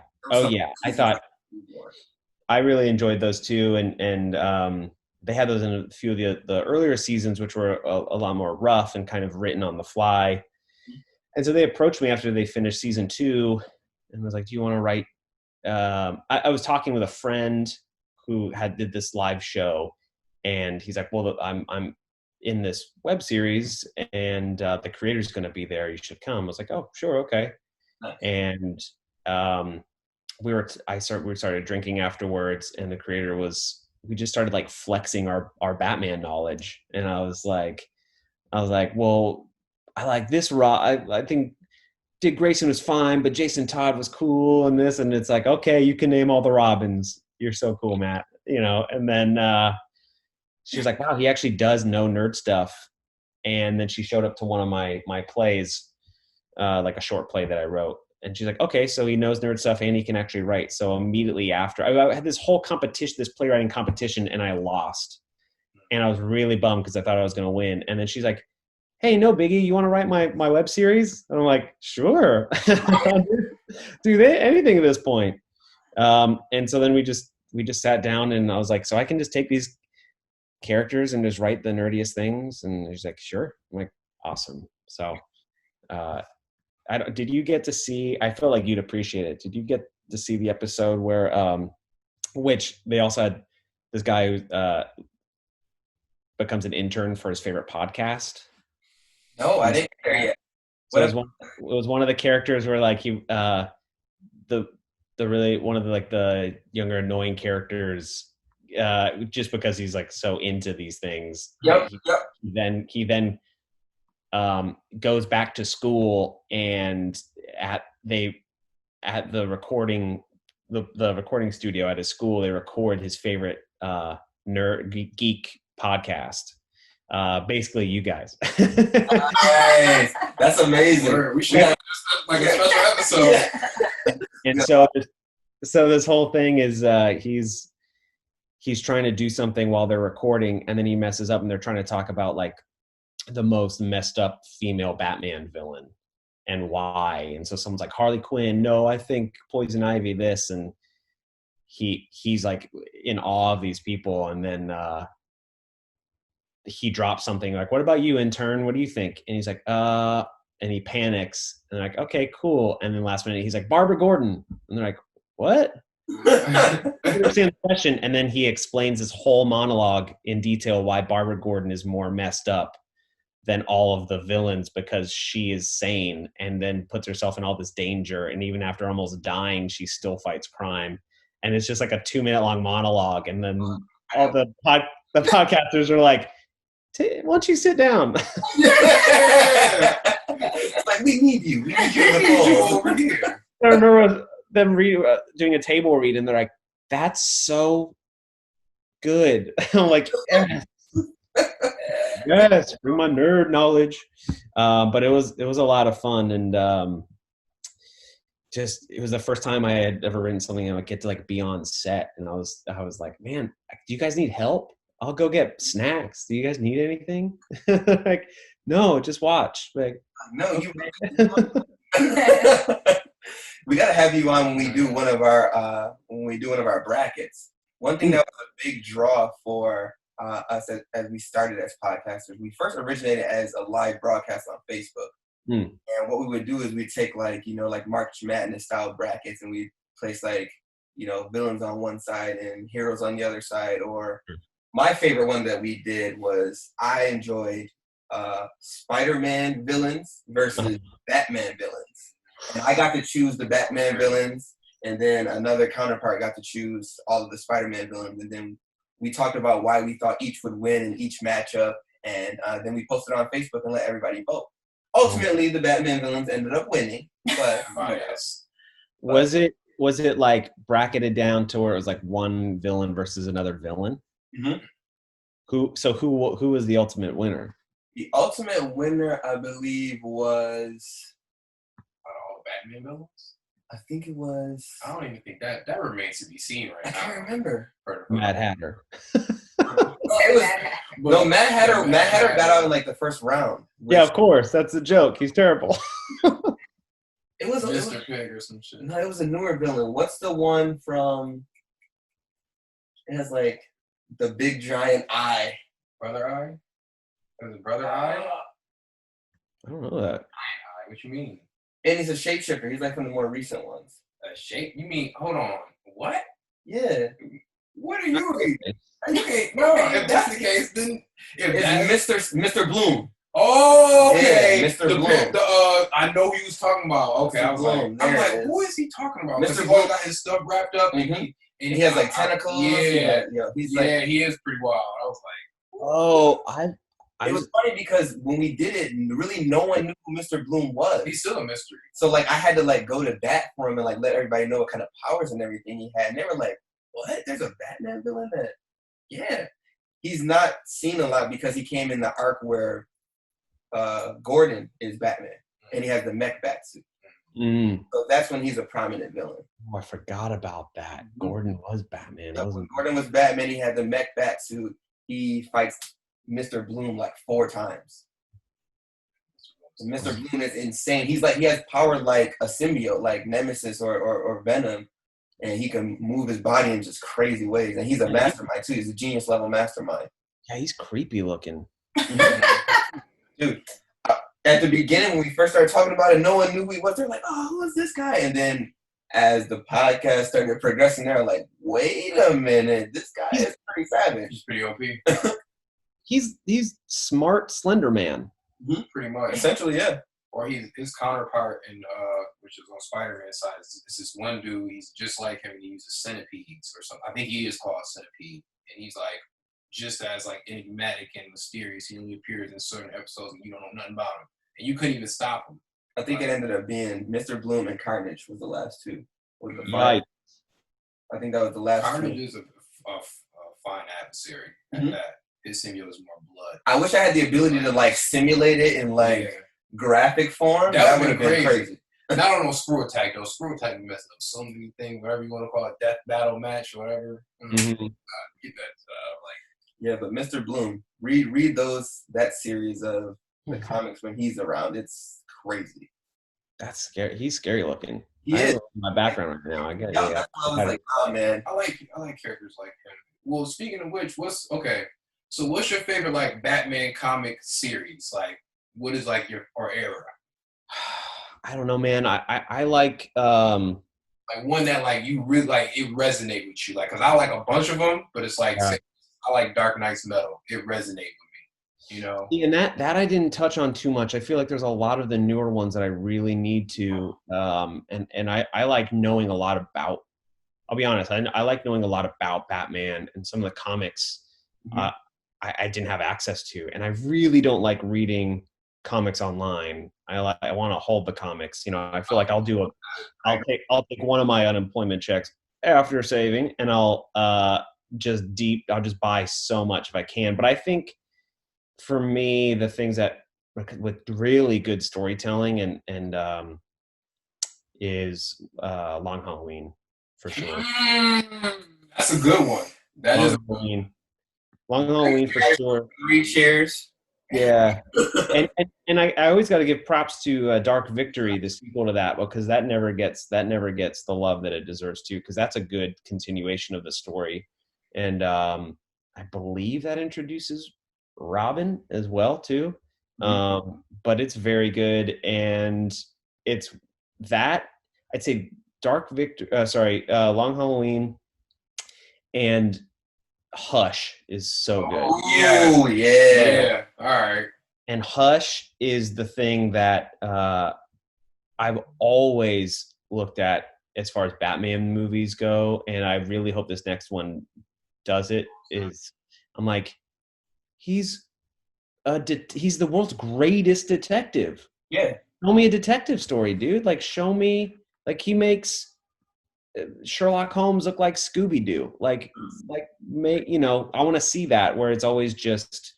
I really enjoyed those too. And they had those in a few of the earlier seasons, which were a lot more rough and kind of written on the fly. And so they approached me after they finished season 2 and was like, do you want to write? I was talking with a friend who did this live show, and he's like, well, I'm in this web series and the creator's going to be there. You should come. I was like, oh, sure. Okay. Nice. And we started drinking afterwards, and the creator we just started like flexing our Batman knowledge. And I was like, well, I like this I think Dick Grayson was fine, but Jason Todd was cool and this, and it's like, okay, you can name all the Robins. You're so cool, Matt, and then she was like, wow, he actually does know nerd stuff. And then she showed up to one of my plays, like a short play that I wrote. And she's like, okay, so he knows nerd stuff and he can actually write. So immediately after, I had this whole competition, this playwriting competition, and I lost. And I was really bummed because I thought I was going to win. And then she's like, hey, no biggie, you want to write my web series? And I'm like, sure. Do anything at this point. And so then we just we just sat down and I was like, so I can just take these characters and just write the nerdiest things? And he's like, sure. I'm like, awesome. So did you get to see, I feel like you'd appreciate it. Did you get to see the episode where, which they also had this guy who becomes an intern for his favorite podcast? No, I didn't hear yet. So it was one of the characters where like he, the really, one of the, like the younger annoying characters, just because he's like so into these things. Yep. He then goes back to school, and at the recording studio at his school, they record his favorite nerd geek podcast. Basically you guys. Nice. That's amazing. We should have just like a special episode. Yeah. And so this whole thing is he's trying to do something while they're recording, and then he messes up, and they're trying to talk about like the most messed up female Batman villain and why. And so someone's like, Harley Quinn, no, I think Poison Ivy this, and he's like in awe of these people, and then he drops something like, what about you, intern? What do you think? And he's like, and he panics, and they're like, okay, cool. And then last minute he's like, Barbara Gordon. And they're like, what? I understand the question. And then he explains this whole monologue in detail why Barbara Gordon is more messed up than all of the villains, because she is sane and then puts herself in all this danger. And even after almost dying, she still fights crime. And it's just like a 2-minute long monologue. And then all the podcasters are like, why don't you sit down? It's like, we need you. We need you in the call over here. I remember them doing a table read, and they're like, that's so good. I'm like, yes, bring my nerd knowledge. But it was a lot of fun, and it was the first time I had ever written something and I would get to like be on set, and I was like, man, do you guys need help? I'll go get snacks. Do you guys need anything? Like, no, just watch. Like, no, we gotta have you on when we do one of our brackets. One thing that was a big draw for us as we started as podcasters, we first originated as a live broadcast on Facebook. And what we would do is we'd take like March Madness style brackets, and we'd place like villains on one side and heroes on the other side. Or my favorite one that we did was, I enjoyed Spider-Man villains versus Batman villains. And I got to choose the Batman villains, and then another counterpart got to choose all of the Spider-Man villains. And then we talked about why we thought each would win in each matchup, and then we posted on Facebook and let everybody vote. Ultimately, the Batman villains ended up winning, but was it like bracketed down to where it was like one villain versus another villain? Mm-hmm. Who was the ultimate winner? The ultimate winner, I believe, was all Batman villains. I think it was. I don't even think that remains to be seen right now. I can't remember. Mad Hatter. Mad Hatter got out in like the first round. Yeah, of course. That's a joke. He's terrible. It was Mr. Pig or some shit. No, it was a newer villain. What's the one from? It has like the big giant eye. Brother Eye? Was it Brother Eye? I don't know that. Eye? What you mean? And he's a shapeshifter. He's like from the more recent ones. A shape? You mean? Hold on. What? Yeah. What are you reading? Okay, no. If that's the case, then it's Mr. Bloom. Oh, okay. Yeah, Mr. Bloom. I know who he was talking about. Okay, Mr. I was Bloom. like, who is he talking about? Mr. Bloom got his stuff wrapped up, and he has like tentacles. Yeah, he is pretty wild. I was like, oh, it was funny because when we did it, really no one knew who Mr. Bloom was. He's still a mystery. So like I had to like go to bat for him and like let everybody know what kind of powers and everything he had. And they were like, what? There's a Batman villain that? Yeah. He's not seen a lot because he came in the arc where Gordon is Batman and he has the mech bat suit. So that's when he's a prominent villain. Oh, I forgot about that. Gordon was Batman. Gordon was Batman. He had the mech bat suit. He fights Mr. Bloom like 4 times. Mr. Bloom is insane. He has power like a symbiote, like Nemesis or Venom. and he can move his body in just crazy ways. And he's a mastermind too. He's a genius level mastermind. Yeah, he's creepy looking. Dude, at the beginning when we first started talking about it, no one knew who he was. They're like, "Oh, who is this guy?" And then as the podcast started progressing, they're like, "Wait a minute, this guy is pretty savage." He's pretty OP. He's smart Slender Man. Pretty much. Essentially, yeah. Or his counterpart in which is on Spider-Man side is this one dude. He's just like him. And he uses centipedes or something. I think he is called Centipede, and he's like just as like enigmatic and mysterious. He only appears in certain episodes, and you don't know nothing about him, and you couldn't even stop him. I think it ended up being Mr. Bloom and Carnage was the last two. Right. I think that was the last Carnage two. is a fine adversary at that. His symbiote is more blood. I wish I had the ability to like simulate it in like graphic form. That would have been crazy. Not on no screw attack though. Screw attack messed up so many things, whatever you want to call it, death battle match or whatever. Get that Yeah, but Mr. Bloom, read that series of the comics when he's around. It's crazy. That's scary. He's scary looking. He is. My background right now. I get it. Yeah, that's why I was like, oh man. I like characters like him. Well, speaking of which, what's your favorite like Batman comic series? Like, what is like your era? I don't know, man. I like like one that like you really like it resonate with you. Like, cause I like a bunch of them, but it's like I like Dark Knight's Metal. It resonate with me, you know. And that I didn't touch on too much. I feel like there's a lot of the newer ones that I really need to. And I like knowing a lot about. I'll be honest. I like knowing a lot about Batman and some of the comics. I didn't have access to, and I really don't like reading comics online. I want to hold the comics. You know, I feel like I'll take one of my unemployment checks after saving, and I'll just buy so much if I can. But I think for me, the things that with really good storytelling and is Long Halloween for sure. That's a good one. That is Long Halloween for sure. 3 Cheers. Yeah, and I always got to give props to Dark Victory, the sequel to that, because that never gets the love that it deserves to, because that's a good continuation of the story, and I believe that introduces Robin as well too, but it's very good, and it's that I'd say Long Halloween and Hush is so good. Oh yeah. All right. And Hush is the thing that I've always looked at as far as Batman movies go, and I really hope this next one does it. I'm like, he's the world's greatest detective. Yeah. Show me a detective story, dude. Like, show me, like, he makes Sherlock Holmes look like Scooby-Doo. I want to see that, where it's always just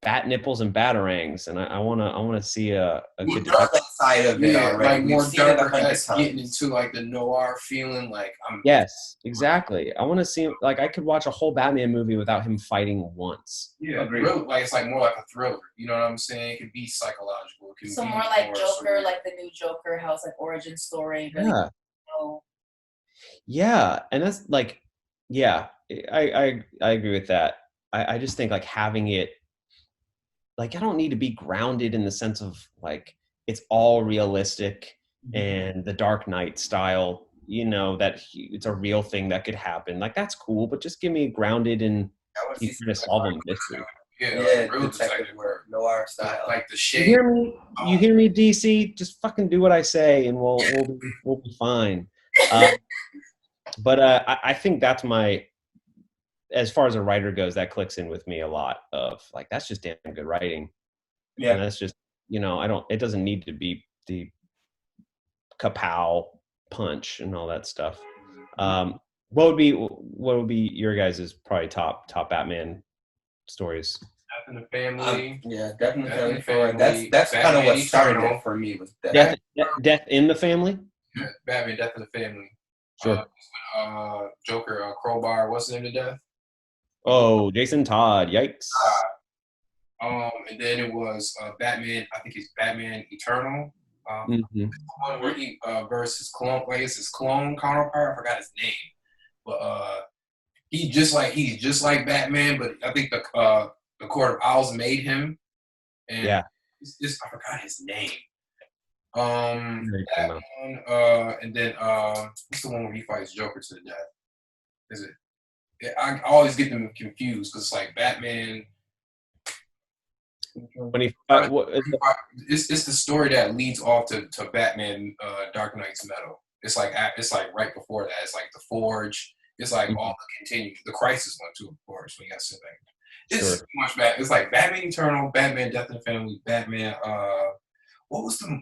bat nipples and batarangs, and I want to see a good that side of it already. Like more darker, that's getting into like the noir feeling. Like Yes, exactly. I want to see, like, I could watch a whole Batman movie without him fighting once. Yeah, really, like it's like more like a thriller. You know what I'm saying? It could be psychological. It could So be more like Joker, sort of, like the new Joker, how it's like origin story. Really, Yeah. Yeah, and that's like, yeah, I agree with that. I just think like having it, like, I don't need to be grounded in the sense of like it's all realistic and the Dark Knight style, you know, that it's a real thing that could happen. Like, that's cool, but just give me grounded in he's trying to solve a mystery. Yeah, real detective work, noir style. Like the shade. You hear me, DC? Just fucking do what I say, and we'll be fine. But I think that's as far as a writer goes, that clicks in with me a lot of like, that's just damn good writing. Yeah. And that's just, you know, it doesn't need to be the kapow punch and all that stuff. What would be your guys' probably top Batman stories? Death in the Family. Death in the Family. That's kind of what started it for me, was Death in the Family? Yeah, Batman, Death in the Family. Sure. Joker, Crowbar, what's the name of death? Oh, Jason Todd, yikes. And then it was Batman, I think it's Batman Eternal. Mm-hmm. One where he versus his clone, like it's his clone counterpart. I forgot his name, but he's just like Batman. But I think the Court of Owls made him, and I forgot his name. That one, and then what's the one where he fights Joker to the death? Is it? I always get them confused because it's like Batman. When it's the story that leads off to Batman Dark Knight's Metal. It's like right before that. It's like the Forge. It's like all the continued the Crisis one too, of course. When you got to sit back. It's too much bad. It's like Batman Eternal, Batman Death in the Family, Batman. What was the?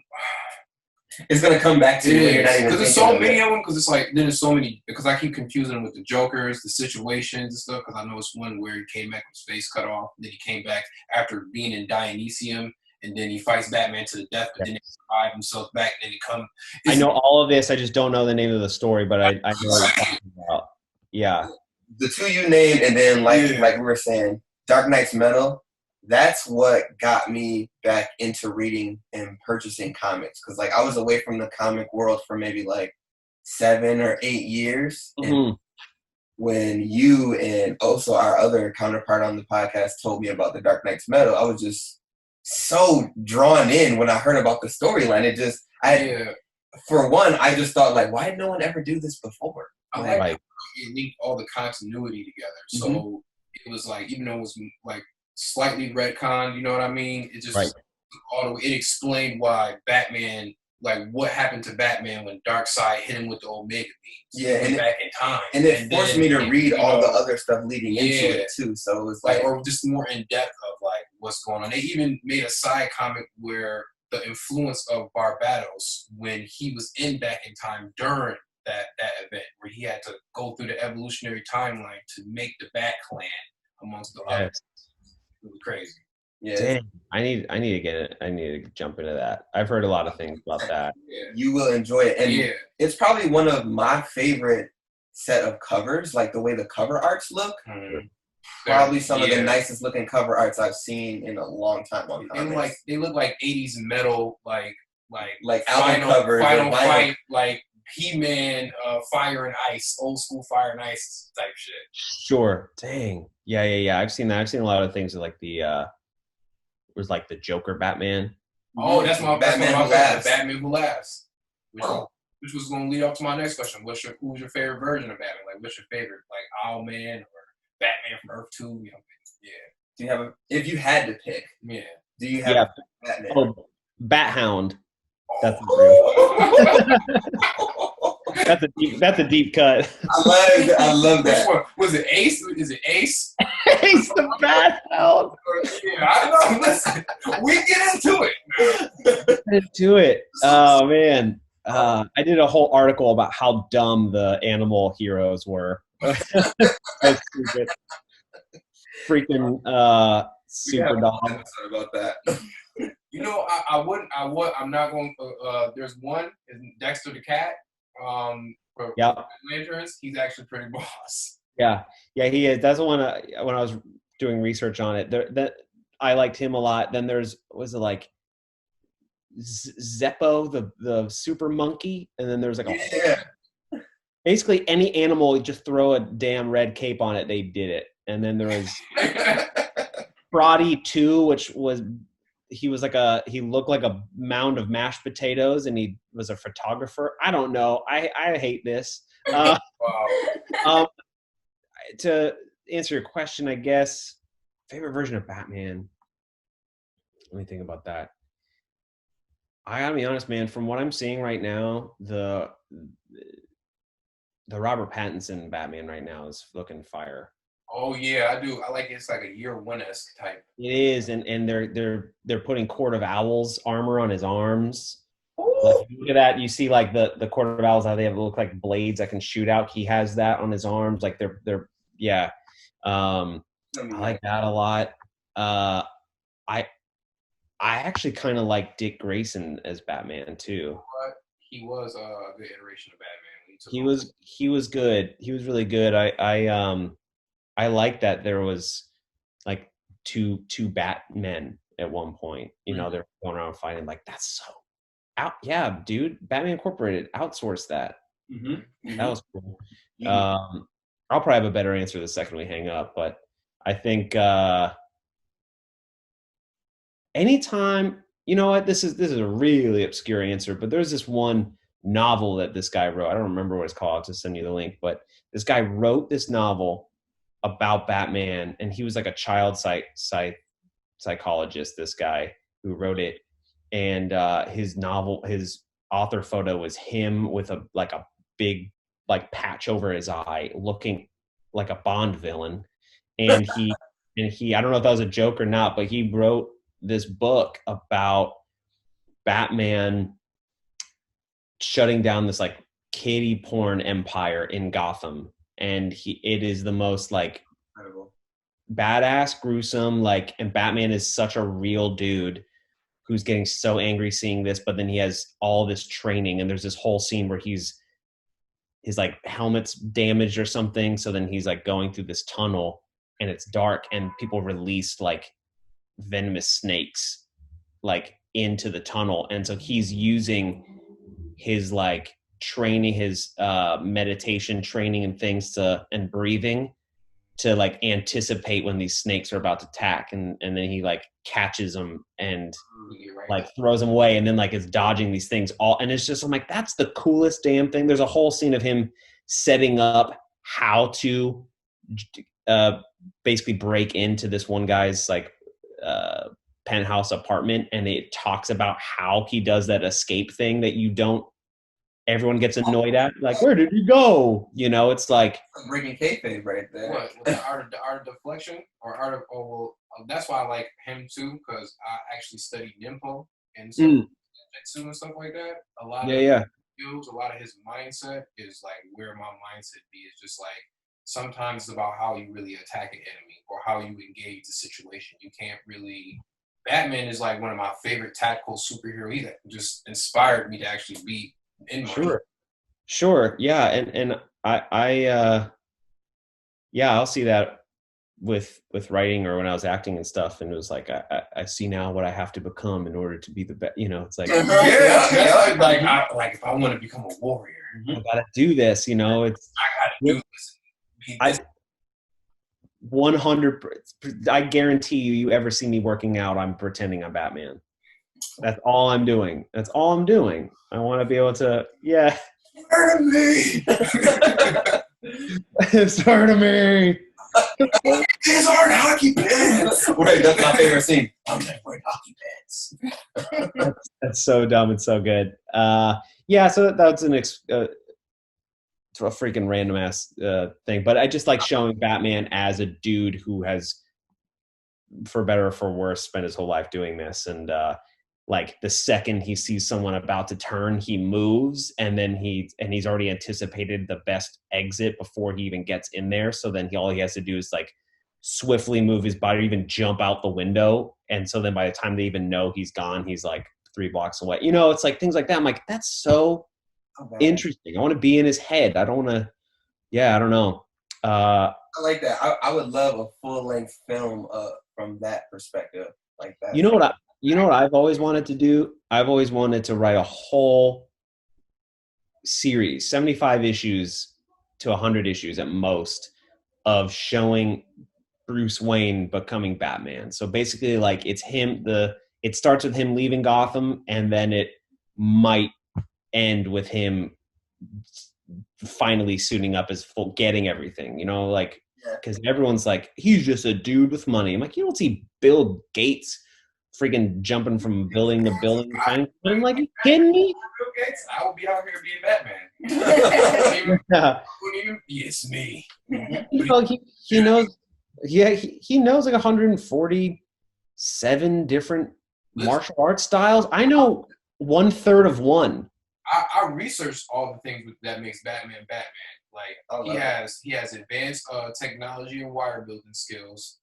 It's gonna come back to you because there's so many of them. Because it's like then there's so many. Because I keep confusing them with the Jokers, the situations and stuff. Because I know it's one where he came back with his face cut off. Then he came back after being in Dionysium, and then he fights Batman to the death. But then he survived himself back. And then he come. I know all of this. I just don't know the name of the story, but I know what you're talking about. Yeah. The two you named, and then like we were saying, Dark Knight's Metal. That's what got me back into reading and purchasing comics. Because like I was away from the comic world for maybe like 7 or 8 years. Mm-hmm. And when you and also our other counterpart on the podcast told me about the Dark Knight's Metal, I was just so drawn in when I heard about the storyline. It just, for one, I just thought like, why did no one ever do this before? I like it linked all the continuity together. So it was like, even though it was like slightly retconned, you know what I mean? It just it explained why Batman, like what happened to Batman when Darkseid hit him with the Omega beams. Yeah, and back in time. And it forced me to read all the other stuff leading into it too. So it was like, or just more in depth of like what's going on. They even made a side comic where the influence of Barbados when he was in Back in Time during that event, where he had to go through the evolutionary timeline to make the Bat Clan amongst the others. It was crazy. Yeah. Dang. I need to get it. I need to jump into that. I've heard a lot of things about that. You will enjoy it. And it's probably one of my favorite set of covers, like the way the cover arts look. Probably some of the nicest looking cover arts I've seen in a long time on comics. They look like 80s metal, like album covers, Final Fight, like He-Man, Fire and Ice, old school Fire and Ice type shit. Sure. Dang. Yeah. I've seen that. I've seen a lot of things like the was like the Joker Batman. Oh, that's my Batman Who Laughs. Batman Who Laughs. Which was going to lead up to my next question. Who's your favorite version of Batman? Like, what's your favorite, like Owlman or Batman from Earth 2? You know, Do you have if you had to pick? Yeah. Do you have Batman? Oh, Bat-Hound. That's real. That's a deep cut. I love that. Which one? Was it Ace? Is it Ace? Ace the Bat-Hound. Yeah, I don't know. Listen, we get into it. Oh man. I did a whole article about how dumb the animal heroes were. That's stupid. Freaking super dumb. About that. You know, I'm not going to, there's one, Dexter the Cat, for Lanterns. He's actually pretty boss. Yeah, he is. That's the one, when I was doing research on it, that I liked him a lot. Then was it like Zeppo, the super monkey? And then there's like basically any animal, just throw a damn red cape on it, they did it. And then there was Brody 2, which was, he looked like a mound of mashed potatoes, and he was a photographer. I don't know. I hate this. To answer your question, I guess, favorite version of Batman. Let me think about that. I gotta be honest, man. From what I'm seeing right now, the Robert Pattinson Batman right now is looking fire. Oh yeah, I do. I like it. It's like a year one-esque type. It is, and they're putting Court of Owls armor on his arms. Like, look at that. You see like the Court of Owls, how they look like blades that can shoot out. He has that on his arms. Like they're I like that a lot. I actually kind of like Dick Grayson as Batman too. But he was a good iteration of Batman. He was good. He was really good. I like that there was like two Batmen at one point. You know, they're going around fighting. Like, that's so yeah, dude, Batman Incorporated outsourced that. Mm-hmm. That was cool. Mm-hmm. I'll probably have a better answer the second we hang up, but I think anytime, you know what, this is a really obscure answer, but there's this one novel that this guy wrote. I don't remember what it's called. I'll just send you the link, but this guy wrote this novel about Batman, and he was like a child psychologist, this guy who wrote it. And his author photo was him with a big patch over his eye, looking like a Bond villain. And he I don't know if that was a joke or not, but he wrote this book about Batman shutting down this like kiddie porn empire in Gotham. And it is the most like Incredible. badass, gruesome, like, and Batman is such a real dude who's getting so angry seeing this, but then he has all this training, and there's this whole scene where his like helmet's damaged or something, so then he's like going through this tunnel and it's dark, and people released like venomous snakes like into the tunnel, and so he's using his like training, his meditation training and things and breathing to like anticipate when these snakes are about to attack, and then he like catches them and like throws them away, and then like is dodging these things all, and it's just, I'm like, that's the coolest damn thing. There's a whole scene of him setting up how to basically break into this one guy's like penthouse apartment, and it talks about how he does that escape thing that everyone gets annoyed at, like, where did you go? You know, it's like Breaking kayfabe right there. What? The art of deflection or art of that's why I like him too, because I actually studied Nimpo and Jitsu and stuff like that. A lot of skills, a lot of his mindset is like where my mindset be. It's just like sometimes it's about how you really attack an enemy or how you engage the situation. You can't really. Batman is like one of my favorite tactical superhero. He just inspired me to actually be. Sure. Yeah. And I'll see that with writing or when I was acting and stuff. And it was like, I see now what I have to become in order to be the best, you know, it's like, like if I want to become a warrior, I gotta do this, you know, I gotta do this. 100%, I guarantee you ever see me working out, I'm pretending I'm Batman. That's all I'm doing. I want to be able to, Start me. Start me. His aren't hockey pants. Right, that's my favorite scene. I'm not wearing hockey pants. That's so dumb and so good. So that's a freaking random ass thing, but I just like showing Batman as a dude who has, for better or for worse, spent his whole life doing this, and like the second he sees someone about to turn, he moves, and then he's already anticipated the best exit before he even gets in there. So then all he has to do is like swiftly move his body, or even jump out the window. And so then by the time they even know he's gone, he's like 3 blocks away. You know, it's like things like that. I'm like, that's so interesting. I want to be in his head. I don't want to. Yeah, I don't know. I like that. I would love a full-length film from that perspective, like that. You know what I've always wanted to do? I've always wanted to write a whole series, 75 issues to 100 issues at most, of showing Bruce Wayne becoming Batman. So basically, like, it's him. It starts with him leaving Gotham, and then it might end with him finally suiting up as full, getting everything. You know, like, because everyone's like, he's just a dude with money. I'm like, you don't see Bill Gates freaking jumping from building to building. I'm like, you kidding me? Bill Gates, I would be out here being Batman. It's me. You know, he knows. Yeah, he knows like 147 different martial arts styles. I know 1/3 of one. I researched all the things that makes Batman Batman. Like he has advanced technology and wire building skills.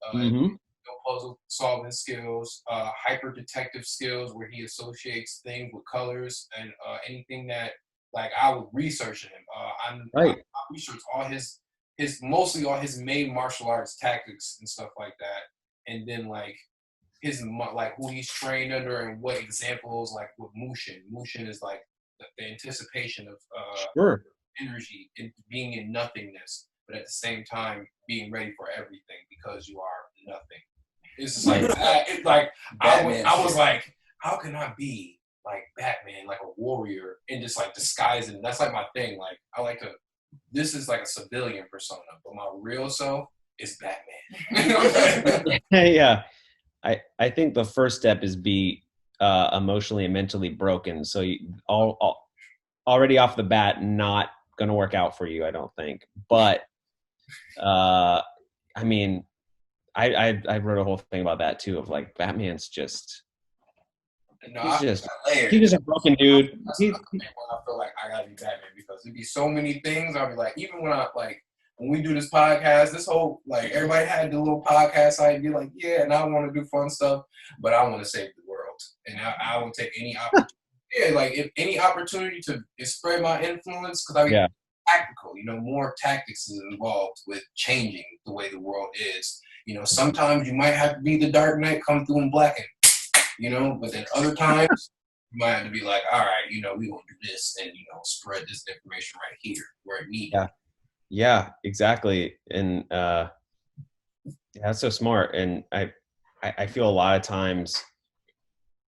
Puzzle solving skills, hyper detective skills, where he associates things with colors and anything that, like, I would research him. I researched all his mostly all his main martial arts tactics and stuff like that, and then like like who he's trained under and what examples, like with Mushin. Mushin is like the anticipation of Sure. energy and being in nothingness, but at the same time being ready for everything because you are nothing. It's just like it's like I was like, how can I be like Batman, like a warrior, and just like disguise it? That's like my thing. Like I like to. This is like a civilian persona, but my real self is Batman. Yeah. I think the first step is be emotionally and mentally broken. So you already off the bat, not going to work out for you, I don't think. But I mean, I wrote a whole thing about that too, of like Batman's just he's just a broken dude. I feel like I gotta be Batman because there'd be so many things. I'll be like, even when we do this podcast, this whole like everybody had the little podcast. I'd be like, yeah, and I want to do fun stuff, but I want to save the world, and I will take any opportunity. Yeah, like if any opportunity to spread my influence, because I mean, tactical. More tactics is involved with changing the way the world is. Sometimes you might have to be the Dark Knight, come through and blacken. But then other times you might have to be like, all right, we gonna do this and spread this information right here where it needs. Yeah, exactly. And that's so smart. And I feel a lot of times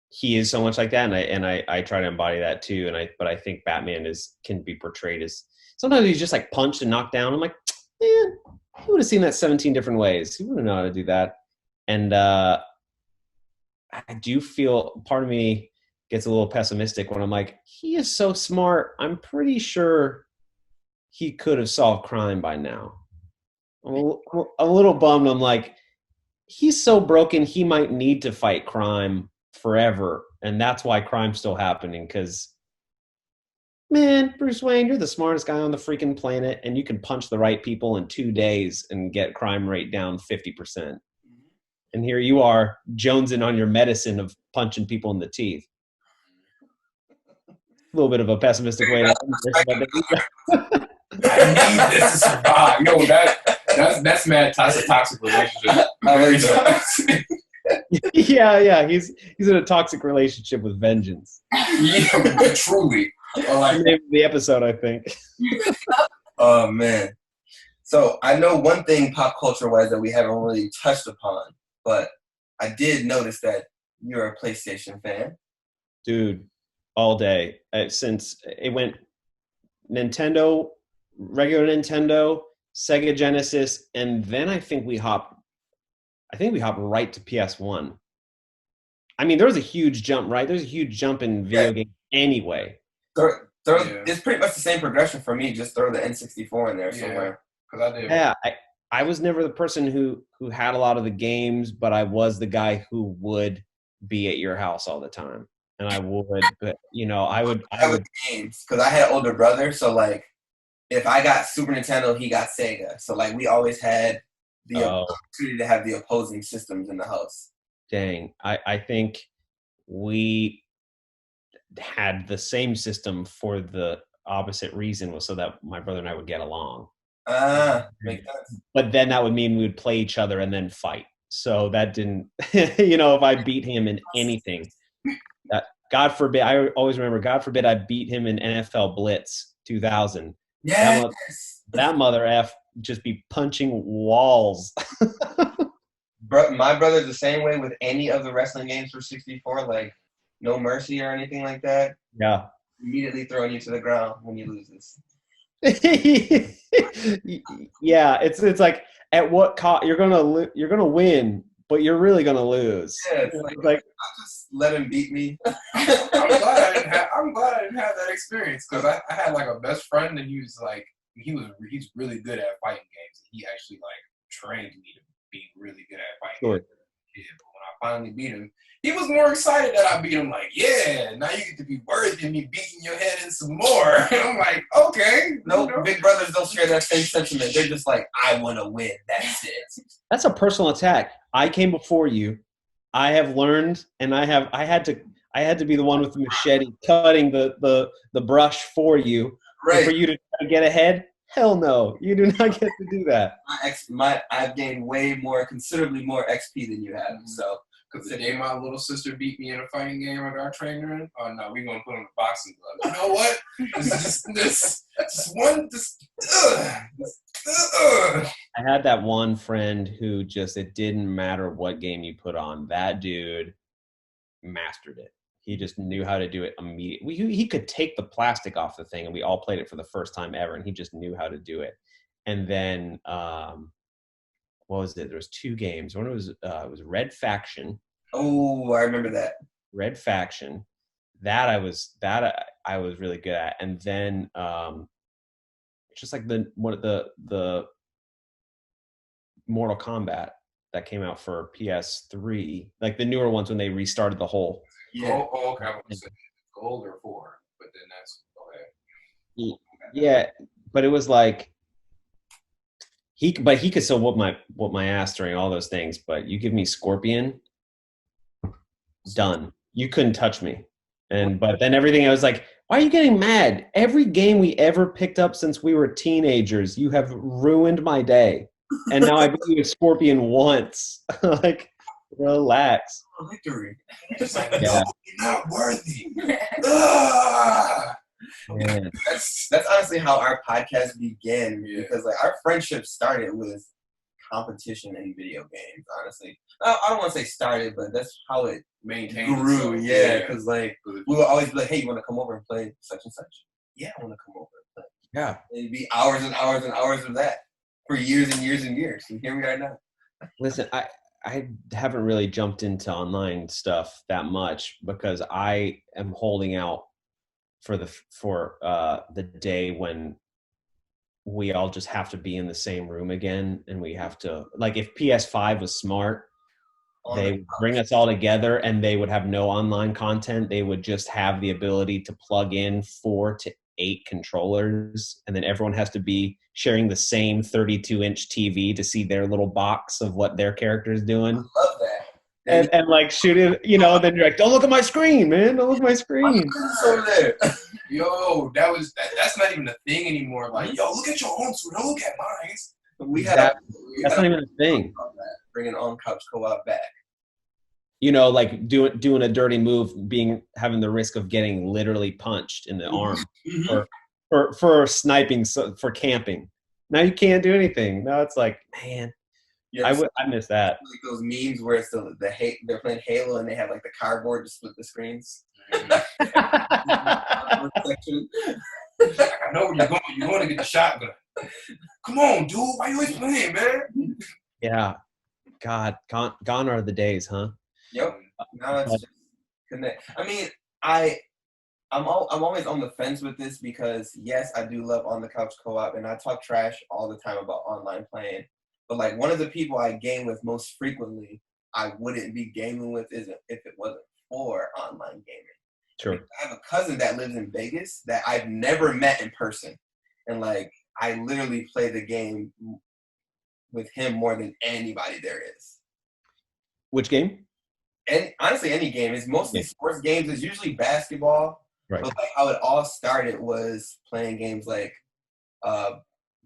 he is so much like that, and I try to embody that too. But I think Batman can be portrayed as sometimes he's just like punched and knocked down. I'm like, man, he would have seen that 17 different ways. He wouldn't know how to do that. And I do feel part of me gets a little pessimistic when I'm like, he is so smart. I'm pretty sure he could have solved crime by now. I'm a little bummed. I'm like, he's so broken, he might need to fight crime forever. And that's why crime's still happening. Because, man, Bruce Wayne, you're the smartest guy on the freaking planet. And you can punch the right people in 2 days and get crime rate down 50%. And here you are, jonesing on your medicine of punching people in the teeth. A little bit of a pessimistic way to end this. I need this to survive. Yo, that's mad. That's a toxic relationship. Very toxic. Yeah. He's in a toxic relationship with vengeance. Yeah, truly. Like the episode, I think. Oh man. So I know one thing pop culture wise that we haven't really touched upon, but I did notice that you're a PlayStation fan. Dude, all day. Since it went Nintendo, regular Nintendo, Sega Genesis, and then I think we hopped right to PS1. I mean, there was a huge jump, right? There's a huge jump in video games anyway. It's pretty much the same progression for me. Just throw the N64 in there somewhere. I did. Yeah, I was never the person who had a lot of the games, but I was the guy who would be at your house all the time. And I would, but I would games because I had an older brother, so like if I got Super Nintendo, he got Sega. So like we always had the opportunity to have the opposing systems in the house. Dang, I think we had the same system for the opposite reason, was so that my brother and I would get along. Makes sense. But then that would mean we would play each other and then fight. So that didn't, if I beat him in anything, God forbid, I always remember, God forbid I beat him in NFL Blitz 2000. Yes. That mother F just be punching walls. My brother's the same way with any of the wrestling games for 64, like No Mercy or anything like that. Yeah. Immediately throwing you to the ground when you lose this. Yeah, it's like at what cost you're gonna win, but you're really gonna lose. Yeah, it's like I'll just let him beat me. I'm glad I didn't have that experience because I had like a best friend and he was like he's really good at fighting games. He actually like trained me to be really good at fighting games. Yeah, but when I finally beat him, he was more excited that I beat him. Like, yeah, now you get to be worthy of me beating your head in some more. And I'm like, okay. No, big brothers don't share that same sentiment. They're just like, I want to win. That's it. That's a personal attack. I came before you. I have learned, and I had to be the one with the machete cutting the brush for you. Right. And for you to get ahead. Hell no, you do not get to do that. I've gained considerably more XP than you have. So Because the day my little sister beat me in a fighting game I got trained in, oh no, we gonna put on the boxing gloves. You know what? I had that one friend who just, it didn't matter what game you put on. That dude mastered it. He just knew how to do it immediately. He could take the plastic off the thing, and we all played it for the first time ever, and he just knew how to do it. And then, what was it? There was 2 games. One was it was Red Faction. Oh, I remember that. Red Faction. That I was really good at. And then just like the Mortal Kombat that came out for PS3, like the newer ones when they restarted the whole. Yeah. Oh, okay. I was saying gold or 4, but then that's go ahead. Yeah, but it was like he could still whoop my ass during all those things. But you give me Scorpion, done. You couldn't touch me. But then everything, I was like, why are you getting mad? Every game we ever picked up since we were teenagers, you have ruined my day. And now I beat you with Scorpion once. Like, relax. Victory. Just like, Yeah. no, you're not worthy. Ah! Yeah. That's honestly how our podcast began, because like our friendship started with competition in video games. Honestly, I don't want to say started, but that's how it Maintained grew. itself. Yeah, because like we would always be like, "Hey, you want to come over and play such and such?" Yeah, I want to come over and play. Yeah. It'd be hours and hours and hours of that for years and years and years, and here we are now. Listen, I haven't really jumped into online stuff that much because I am holding out for the day when we all just have to be in the same room again, and we have to, like, if PS5 was smart, they would bring us all together and they would have no online content. They would just have the ability to plug in 4 to 8 controllers, and then everyone has to be sharing the same 32-inch TV to see their little box of what their character is doing. I love that. And like shoot it, then you're like, don't look at my screen, man. Don't look at my screen. It's over there. Yo, that's not even a thing anymore. Like, yo, look at your own screen. Don't look at mine. That's not even a thing. Bringing on couch co-op back. Like doing a dirty move, having the risk of getting literally punched in the arm for sniping, for camping. Now you can't do anything. Now it's like, man, I miss that. Like those memes where it's they're playing Halo and they have like the cardboard to split the screens. I know where you're going. You're going to get the shotgun. Come on, dude. Why you always playing, man? Yeah. God, gone are the days, huh? Yep. Now it's just connect. I mean, I'm always on the fence with this because yes, I do love on the couch co-op, and I talk trash all the time about online playing. But like one of the people I game with most frequently, I wouldn't be gaming with if it wasn't for online gaming. Sure. I have a cousin that lives in Vegas that I've never met in person, and like I literally play the game with him more than anybody there is. Which game? And honestly, any game. It's mostly sports games. It's usually basketball. Right. But like how it all started was playing games like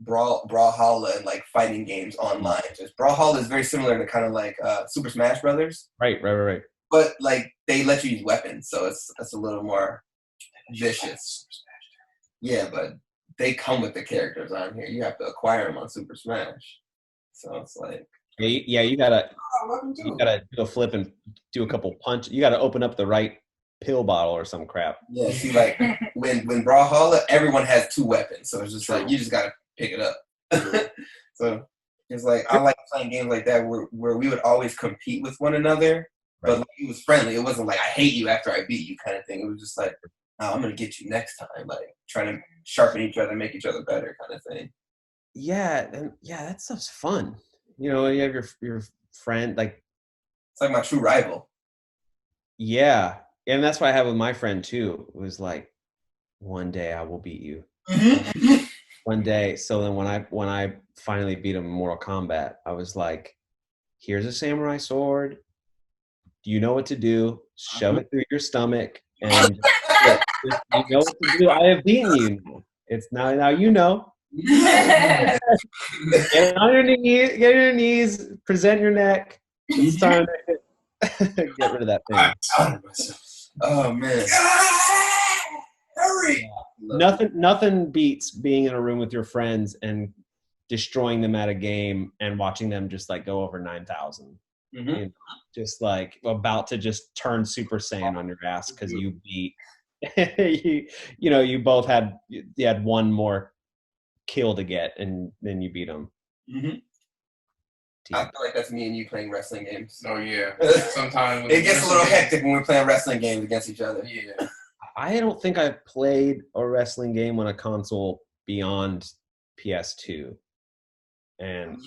Brawlhalla and like fighting games online. Just Brawlhalla is very similar to kind of like Super Smash Brothers. Right. But like they let you use weapons, so it's a little more vicious. Yeah, but they come with the characters on here. You have to acquire them on Super Smash. So it's like you gotta do a flip and do a couple punch. You gotta open up the right pill bottle or some crap. Yeah, see, like when Brawlhalla, everyone has 2 weapons, so it's just like you just gotta pick it up. So it's like I like playing games like that where we would always compete with one another, but like, it was friendly. It wasn't like I hate you after I beat you kind of thing. It was just like, oh, I'm gonna get you next time, like trying to sharpen each other, make each other better, kind of thing. Yeah, and that stuff's fun. You have your friend, like it's like my true rival. Yeah, and that's what I have with my friend too. It was like, one day I will beat you. One day. So then when I finally beat him in Mortal Kombat, I was like, here's a samurai sword. Do you know what to do? Shove it through your stomach, and you know what to do. I have beaten you. It's now you know. Get on your knees, present your neck. It's time. Get rid of that thing. I'm telling myself. Oh man. Hurry! Nothing beats being in a room with your friends and destroying them at a game and watching them just like go over 9,000. Mm-hmm. You know, just like about to just turn Super Saiyan on your ass because you beat you both had one more kill to get and then you beat them. Mm-hmm. I feel like that's me and you playing wrestling games. Oh yeah. Sometimes it gets a little hectic when we're playing wrestling games against each other. Yeah. I don't think I've played a wrestling game on a console beyond PS2. And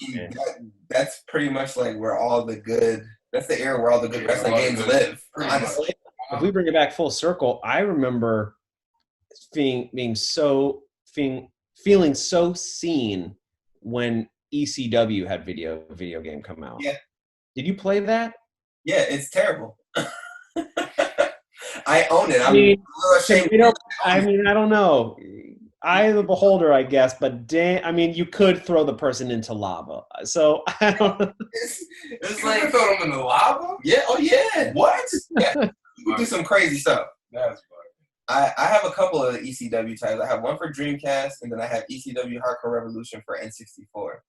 that's pretty much like where all the good. That's the era where all the good wrestling games live. Honestly, if we bring it back full circle, I remember feeling so seen when ECW had video game come out. Yeah. Did you play that? Yeah, it's terrible. I own it. I'm a little ashamed. I don't know. Eye of the beholder, I guess, but you could throw the person into lava. So I don't know. It's You like can throw them in the lava? yeah, oh yeah. What? Yeah, you can do some crazy stuff. That's funny. I have a couple of ECW titles. I have one for Dreamcast, and then I have ECW Hardcore Revolution for N64.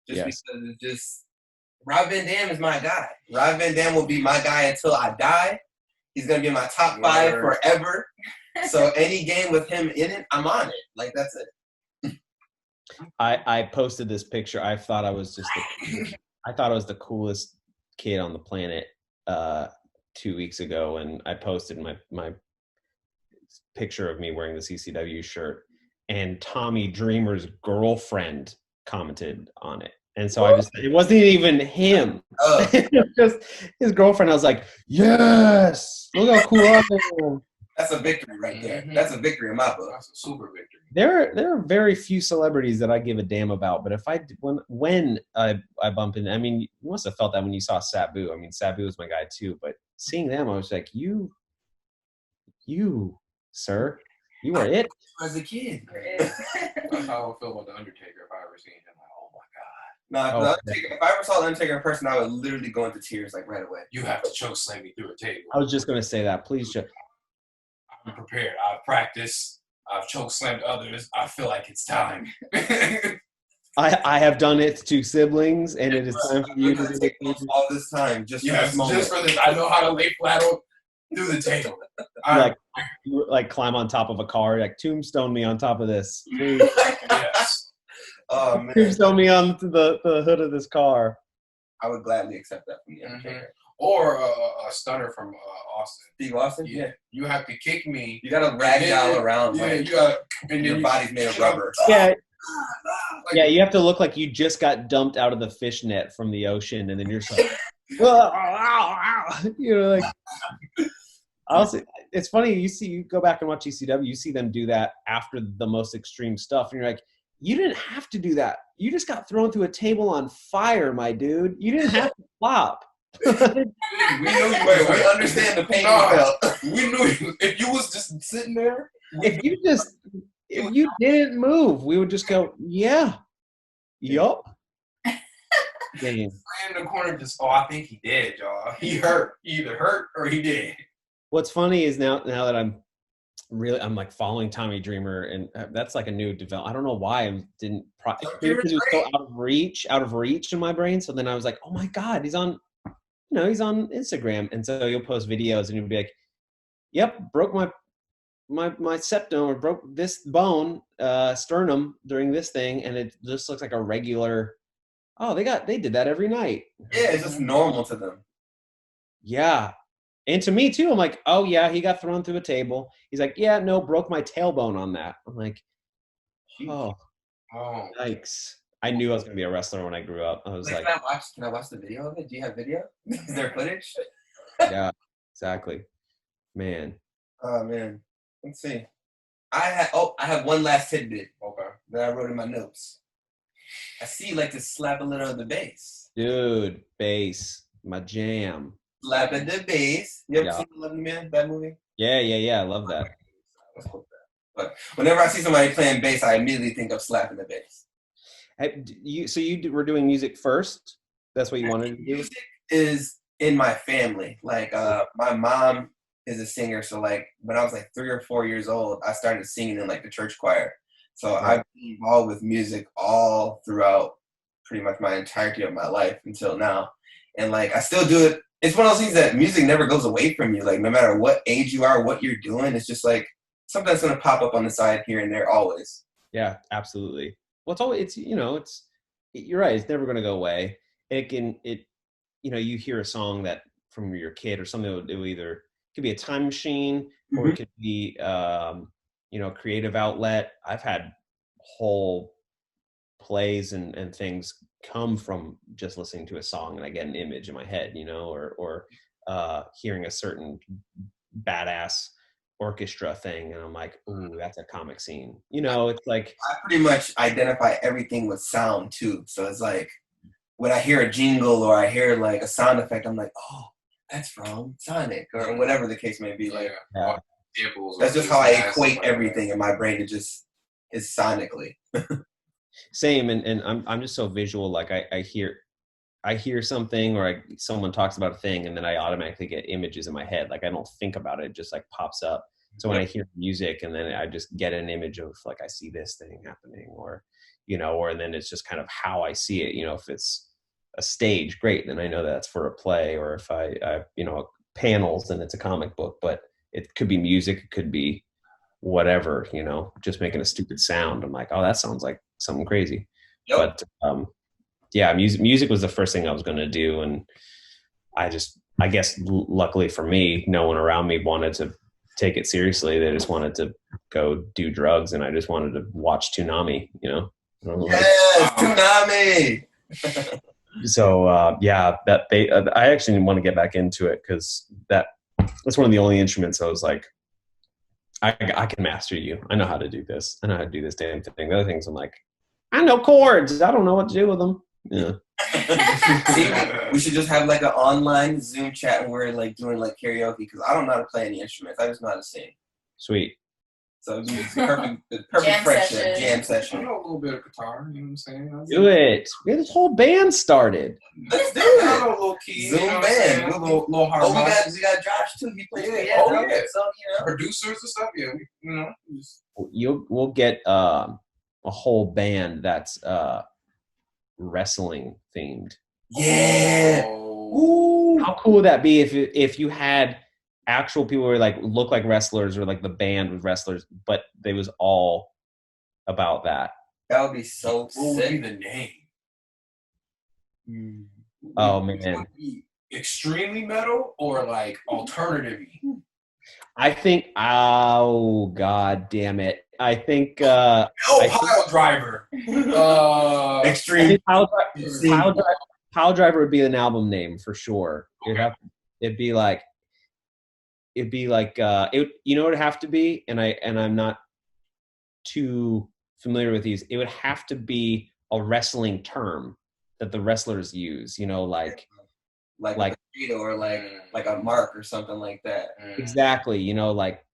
Because it's just Rob Van Dam is my guy. Rob Van Dam will be my guy until I die. He's gonna be in my top 5 forever. So any game with him in it, I'm on it. Like that's it. I posted this picture. I thought I was the coolest kid on the planet 2 weeks ago, and I posted my picture of me wearing the CCW shirt, and Tommy Dreamer's girlfriend commented on it. And so it wasn't even him. It was just his girlfriend. I was like, yes, look how cool I am. That's a victory right there. Mm-hmm. That's a victory in my book. That's a super victory. There are very few celebrities that I give a damn about, but when I bump into, you must have felt that when you saw Sabu. Sabu was my guy too, but seeing them, I was like, you, sir, you are it. As a kid. That's how I would feel about the Undertaker if I ever seen him. Like, oh my God. No, if I ever saw the Undertaker in person, I would literally go into tears like right away. You have to choke slam me through a table. I was just gonna say that. Please just. I'm prepared. I've practiced. I've choke slammed others. I feel like it's time. I have done it to siblings, and it is time for you to do it all this time. Just for this moment. Just for this. I know how to lay flat through the table. Like climb on top of a car, like tombstone me on top of this. Yes. Oh man. Tombstone me on the hood of this car. I would gladly accept that from the Undertaker. Mm-hmm. Or a stunner from Austin. Steve Austin? Yeah. You have to kick me. You got to ragdoll around. Yeah, like, you got to. And your body's made of rubber. Yeah. Yeah, you have to look like you just got dumped out of the fishnet from the ocean, and then you're just like, like. Also, it's funny. You go back and watch ECW. You see them do that after the most extreme stuff, and you're like, you didn't have to do that. You just got thrown through a table on fire, my dude. You didn't have to flop. We understand the pain you felt. We knew if you was just sitting there. If you didn't move, we would just go, yeah, yup. In the corner, I think he did, y'all. He hurt. He either hurt or he did. What's funny is now that I'm like following Tommy Dreamer, and that's like a new development. I don't know why I didn't. Because it was so out of reach in my brain. So then I was like, oh my God, he's on Instagram, and so you'll post videos, and you'll be like, yep, broke my septum, or broke this bone, sternum during this thing, and it just looks like a regular. Oh, they did that every night. Yeah, it's just normal to them. Yeah. And to me too, I'm like, oh yeah, he got thrown through a table. He's like, yeah, no, broke my tailbone on that. I'm like, oh, yikes. I knew I was going to be a wrestler when I grew up. I was like, can I watch the video of it? Do you have video? Is there footage? Yeah, exactly. Man. Oh man. Let's see. I have one last tidbit. Okay. That I wrote in my notes. I see you like to slap a little of the bass. Dude, bass. My jam. Slapping the bass. You ever seen The Lovely Man, that movie? Yeah. I love that. But whenever I see somebody playing bass, I immediately think of slapping the bass. So you were doing music first? That's what you wanted to do? Music is in my family. Like my mom is a singer, so like when I was like 3 or 4 years old, I started singing in like the church choir. So I've been involved with music all throughout pretty much my entirety of my life until now. And like I still do it. It's one of those things that music never goes away from you. Like no matter what age you are, what you're doing, it's just like something that's gonna pop up on the side here and there always. Yeah, absolutely. Well, it's always, it's, you know, you're right. It's never going to go away. You know, you hear a song that from your kid or something, it will either, it could be a time machine or it could be, you know, a creative outlet. I've had whole plays and things come from just listening to a song and I get an image in my head, you know, or hearing a certain badass orchestra thing and I'm like, ooh, that's a comic scene. You know, it's like I pretty much identify everything with sound too. So it's like when I hear a jingle or I hear like a sound effect, I'm like, oh, that's from Sonic or whatever the case may be. Like that's just how I equate everything in my brain. It just is sonically. Same, and I'm just so visual. Like I hear something or someone talks about a thing and then I automatically get images in my head. Like I don't think about it, it just like pops up. So when I hear music and then I just get an image of like, I see this thing happening or, you know, or, and then it's just kind of how I see it. You know, if it's a stage, great. Then I know that's for a play, or if I you know, panels, then it's a comic book, but it could be music. It could be whatever, you know, just making a stupid sound. I'm like, oh, that sounds like something crazy. But, yeah, music was the first thing I was going to do. And I guess luckily for me, no one around me wanted to take it seriously. They just wanted to go do drugs. And I just wanted to watch Toonami, you know? Yes, Toonami! So, yeah, I actually want to get back into it because that's one of the only instruments I was like, I can master you. I know how to do this. I know how to do this damn thing. The other things I'm like, I know chords. I don't know what to do with them. Yeah. We should just have like an online Zoom chat and we're like doing like karaoke because I don't know how to play any instruments. I just know how to sing. Sweet. So it'd be perfect friendship, jam session. I know a little bit of guitar, you know what I'm saying? Do it. We had this whole band started. Let's do it. I know a little key. Zoom band. Little hard we got Josh too. He plays So, you know. Producers and stuff, yeah. You know. We'll get a whole band that's wrestling themed. Yeah. Ooh. How cool would that be if you had actual people who like look like wrestlers or like the band was wrestlers, but they was all about that. That would be so sick. What would be the name? Oh man. Would it be extremely metal or like alternative-y? I think, oh god damn it. I think Pile Driver. Extreme. Pile Driver would be an album name for sure. Okay. It'd be like you know what it'd have to be, and I'm not too familiar with these. It would have to be a wrestling term that the wrestlers use, you know, like a Cheeto or like a mark or something like that. Exactly, you know, like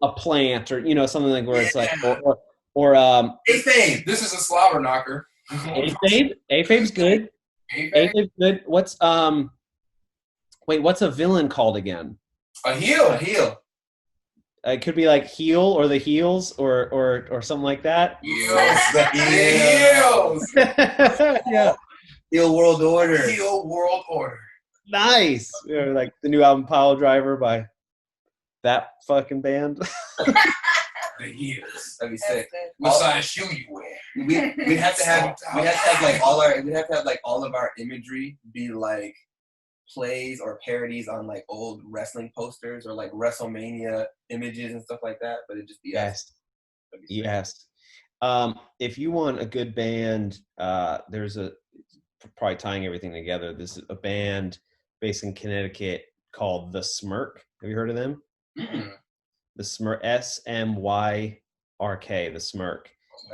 a plant or, you know, something like where it's like or Afave. This is a slobber knocker. Afave's good. Afave's good. What's what's a villain called again? A heel. It could be like Heel or the Heels or something like that. Heels. Yeah. Heel World Order. Heel World Order. Nice. You know, like the new album Pile Driver by that fucking band. The heels. That'd be sick. What size shoe you wear? We'd have to have like all of our imagery be like plays or parodies on like old wrestling posters or like WrestleMania images and stuff like that, but it'd just be yes. If you want a good band, there's probably tying everything together. This is a band based in Connecticut called The Smirk. Have you heard of them? Mm. The Smirk, SMYRK, The Smirk.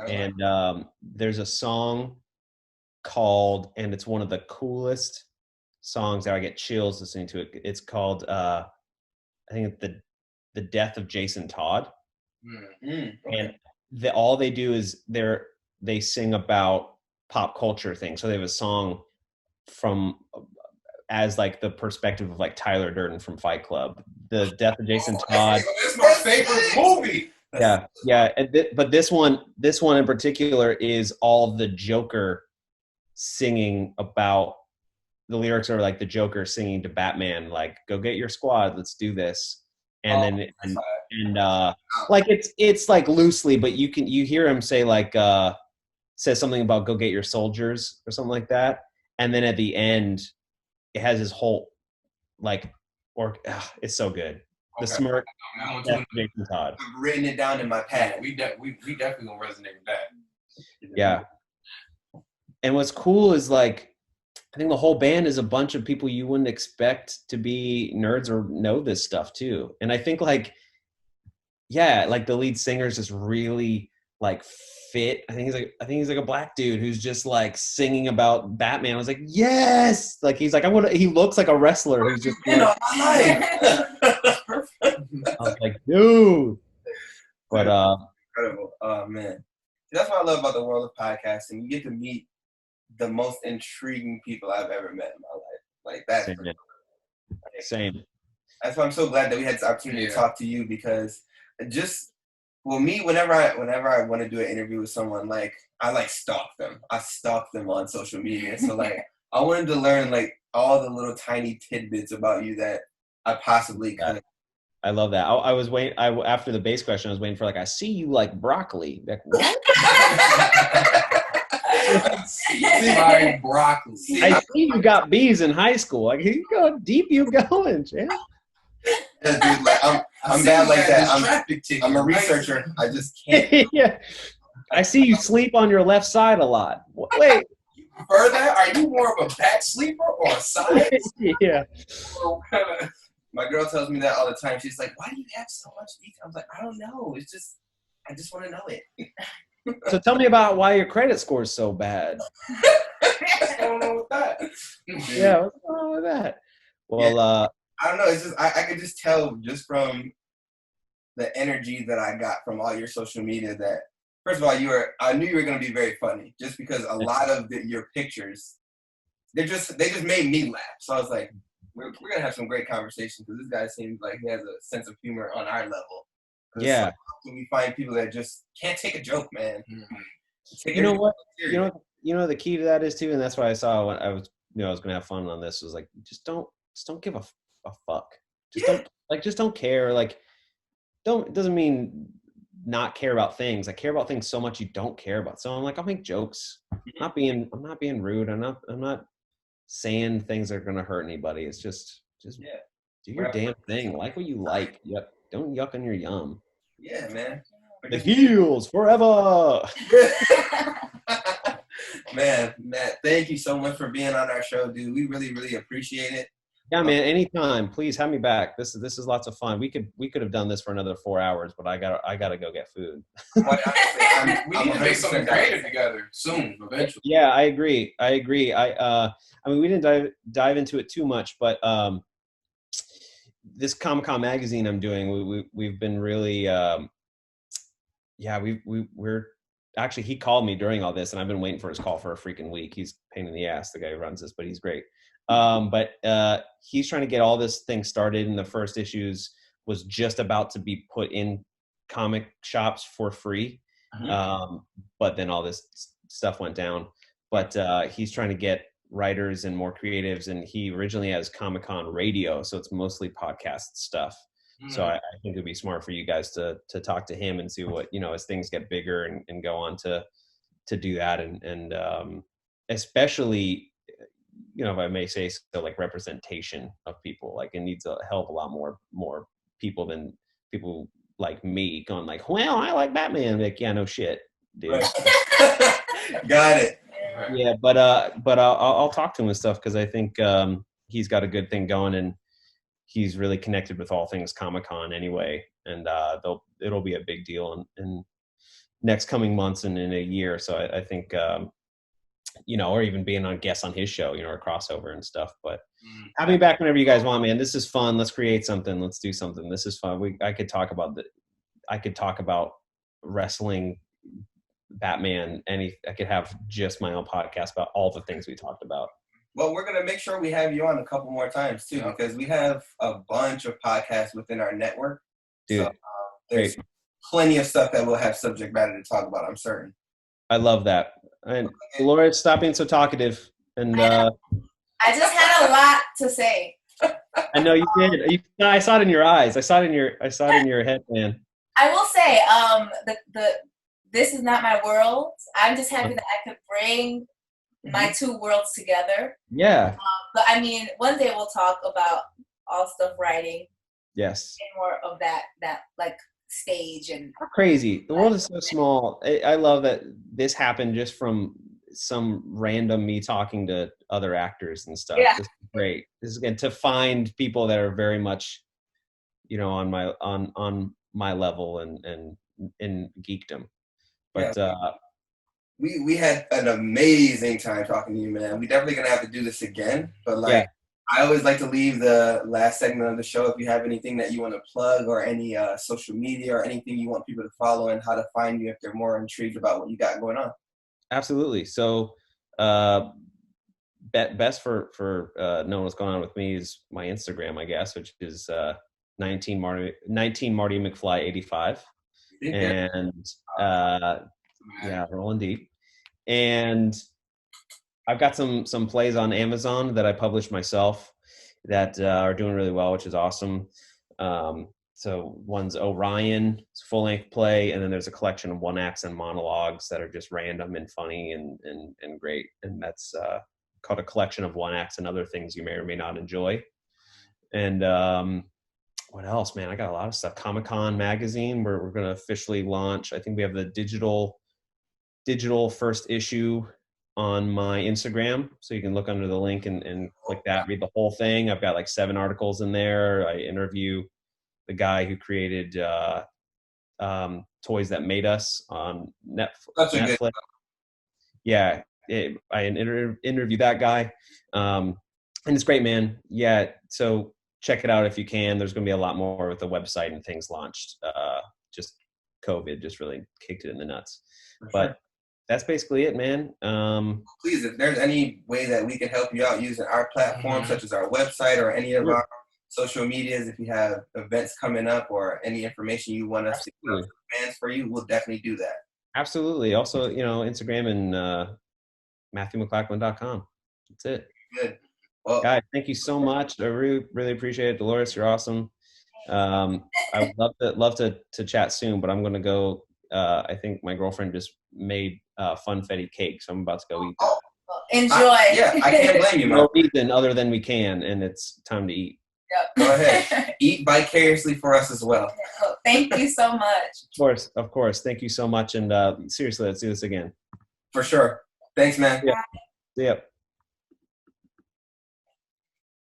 And there's a song called, and it's one of the coolest songs that I get chills listening to it. It's called, I think the Death of Jason Todd. Okay. And all they do is they sing about pop culture things. So they have a song from as like the perspective of like Tyler Durden from Fight Club, the death of Jason Todd. It's my favorite movie. Yeah. But this one in particular is all the Joker singing about. The lyrics are like the Joker singing to Batman, like, "Go get your squad, let's do this." And like it's like loosely, but you hear him say like says something about "go get your soldiers" or something like that, and then at the end, it has his whole like, it's so good. The smirk. Jason Todd. I've written it down in my pad. We definitely gonna resonate with that. Yeah. And what's cool is like, I think the whole band is a bunch of people you wouldn't expect to be nerds or know this stuff too. And I think like, yeah, like the lead singer is just really like fit. I think he's like a black dude who's just like singing about Batman. I was like, yes, like he's like, he looks like a wrestler who's just like, I was like, dude. But incredible. Oh man. That's what I love about the world of podcasting. You get to meet the most intriguing people I've ever met in my life. Like that's same. That's why I'm so glad that we had this opportunity to talk to you, because me, whenever I want to do an interview with someone, like I like stalk them. I stalk them on social media. So like I wanted to learn like all the little tiny tidbits about you that I possibly could. I love that. I was waiting. After the bass question, I was waiting for like, I see you like broccoli. Like, what? My broccoli. I see you got B's in high school. Like, you go deep, you going, champ. Yeah, dude, like, I'm bad like that. I'm a researcher. I just can't. Yeah. I see you sleep on your left side a lot. Wait. You prefer that? Are you more of a back sleeper or a side? Yeah. My girl tells me that all the time. She's like, "Why do you have so much detail?" I'm like, "I don't know. It's just, I just want to know it." So tell me about why your credit score is so bad. What's going on with that? Yeah, what's going on with that? Well, I don't know. It's just I could just tell just from the energy that I got from all your social media that, first of all, I knew you were going to be very funny, just because a lot of your pictures, they just made me laugh. So I was like, we're gonna have some great conversations, because this guy seems like he has a sense of humor on our level. Yeah. So we find people that just can't take a joke, man. Mm-hmm. You know what? You know the key to that is too, and that's why I saw when I was gonna have fun on this, was like, just don't give a fuck. Just don't care. Like, it doesn't mean not care about things. I care about things so much you don't care about. So I'm like, I'll make jokes. I'm not being rude. I'm not saying things that are gonna hurt anybody. It's just do your damn thing. Like what you like. Yep. Don't yuck on your yum. Yeah, man. The heels forever. Man, Matt, thank you so much for being on our show, dude. We really, really appreciate it. Yeah, man. Anytime, please have me back. This is lots of fun. We could have done this for another 4 hours, but I gotta go get food. We need to make something creative together soon, eventually. Yeah, I agree. I mean, we didn't dive into it too much, but this Comic-Con magazine I'm doing, we've been really, we're actually, he called me during all this, and I've been waiting for his call for a freaking week. He's a pain in the ass, the guy who runs this, but he's great. But he's trying to get all this thing started, and the first issues was just about to be put in comic shops for free. But then all this stuff went down. But he's trying to get writers and more creatives, and he originally has Comic-Con radio, so it's mostly podcast stuff. So I think it'd be smart for you guys to talk to him and see what, as things get bigger and go on to do that, and especially, if I may say so, like representation of people. Like, it needs a hell of a lot more people than people like me going like, well, I like Batman. Like, yeah, no shit, dude. Right. Got it. Yeah, but I'll talk to him and stuff, because I think he's got a good thing going, and he's really connected with all things Comic-Con anyway, and it'll be a big deal in next coming months and in a year. So I think or even being on guests on his show, or a crossover and stuff. But have me back whenever you guys want, man. This is fun. Let's create something. Let's do something. This is fun. I could talk about wrestling, Batman. I could have just my own podcast about all the things we talked about. Well, we're going to make sure we have you on a couple more times, too, because we have a bunch of podcasts within our network. Dude, So there's plenty of stuff that we'll have subject matter to talk about, I'm certain. I love that. And Dolores, stop being so talkative. And I just had a lot to say. I know you did. I saw it in your eyes. I saw it in your head, man. I will say, this is not my world. I'm just happy that I could bring my two worlds together. Yeah. But I mean, one day we'll talk about all stuff writing. Yes. And more of that like stage and crazy. The world is so small. I love that this happened just from some random me talking to other actors and stuff. Yeah. This is great. This is again to find people that are very much, you know, on my level and in geekdom. But we had an amazing time talking to you, man. We definitely gonna have to do this again. But like I always like to leave the last segment of the show. If you have anything that you want to plug or any social media or anything you want people to follow and how to find you if they're more intrigued about what you got going on. Absolutely. So best for knowing what's going on with me is my Instagram, I guess, which is 19 Marty McFly 85. And rolling deep. And I've got some plays on Amazon that I published myself that are doing really well, which is awesome. So one's Orion, it's a full-length play, and then there's a collection of one-acts and monologues that are just random and funny and great. And that's called A Collection of One-Acts and Other Things You May or May Not Enjoy. And what else, man? I got a lot of stuff. Comic-Con magazine, where we're going to officially launch. I think we have the digital first issue on my Instagram. So you can look under the link and click that, read the whole thing. I've got like 7 articles in there. I interview the guy who created Toys That Made Us on Netflix. Yeah, I interview that guy. And it's great, man. Yeah, so check it out if you can. There's going to be a lot more with the website and things launched. Just COVID just really kicked it in the nuts. But that's basically it, man. Please, if there's any way that we can help you out using our platform, such as our website or any of our social medias, if you have events coming up or any information you want us to give fans for you, we'll definitely do that. Absolutely. Also, you know, Instagram and MatthewMcLachlan.com. That's it. Good. Well, guys, thank you so much. I really, really appreciate it. Dolores, you're awesome. I would love to chat soon, but I'm going to go. I think my girlfriend just made funfetti cake, so I'm about to go eat that. Enjoy. I can't blame you, man. No reason other than we can, and it's time to eat. Yep. Go ahead. Eat vicariously for us as well. Thank you so much. Of course. Thank you so much. And seriously, let's do this again. For sure. Thanks, man. Yeah. See ya.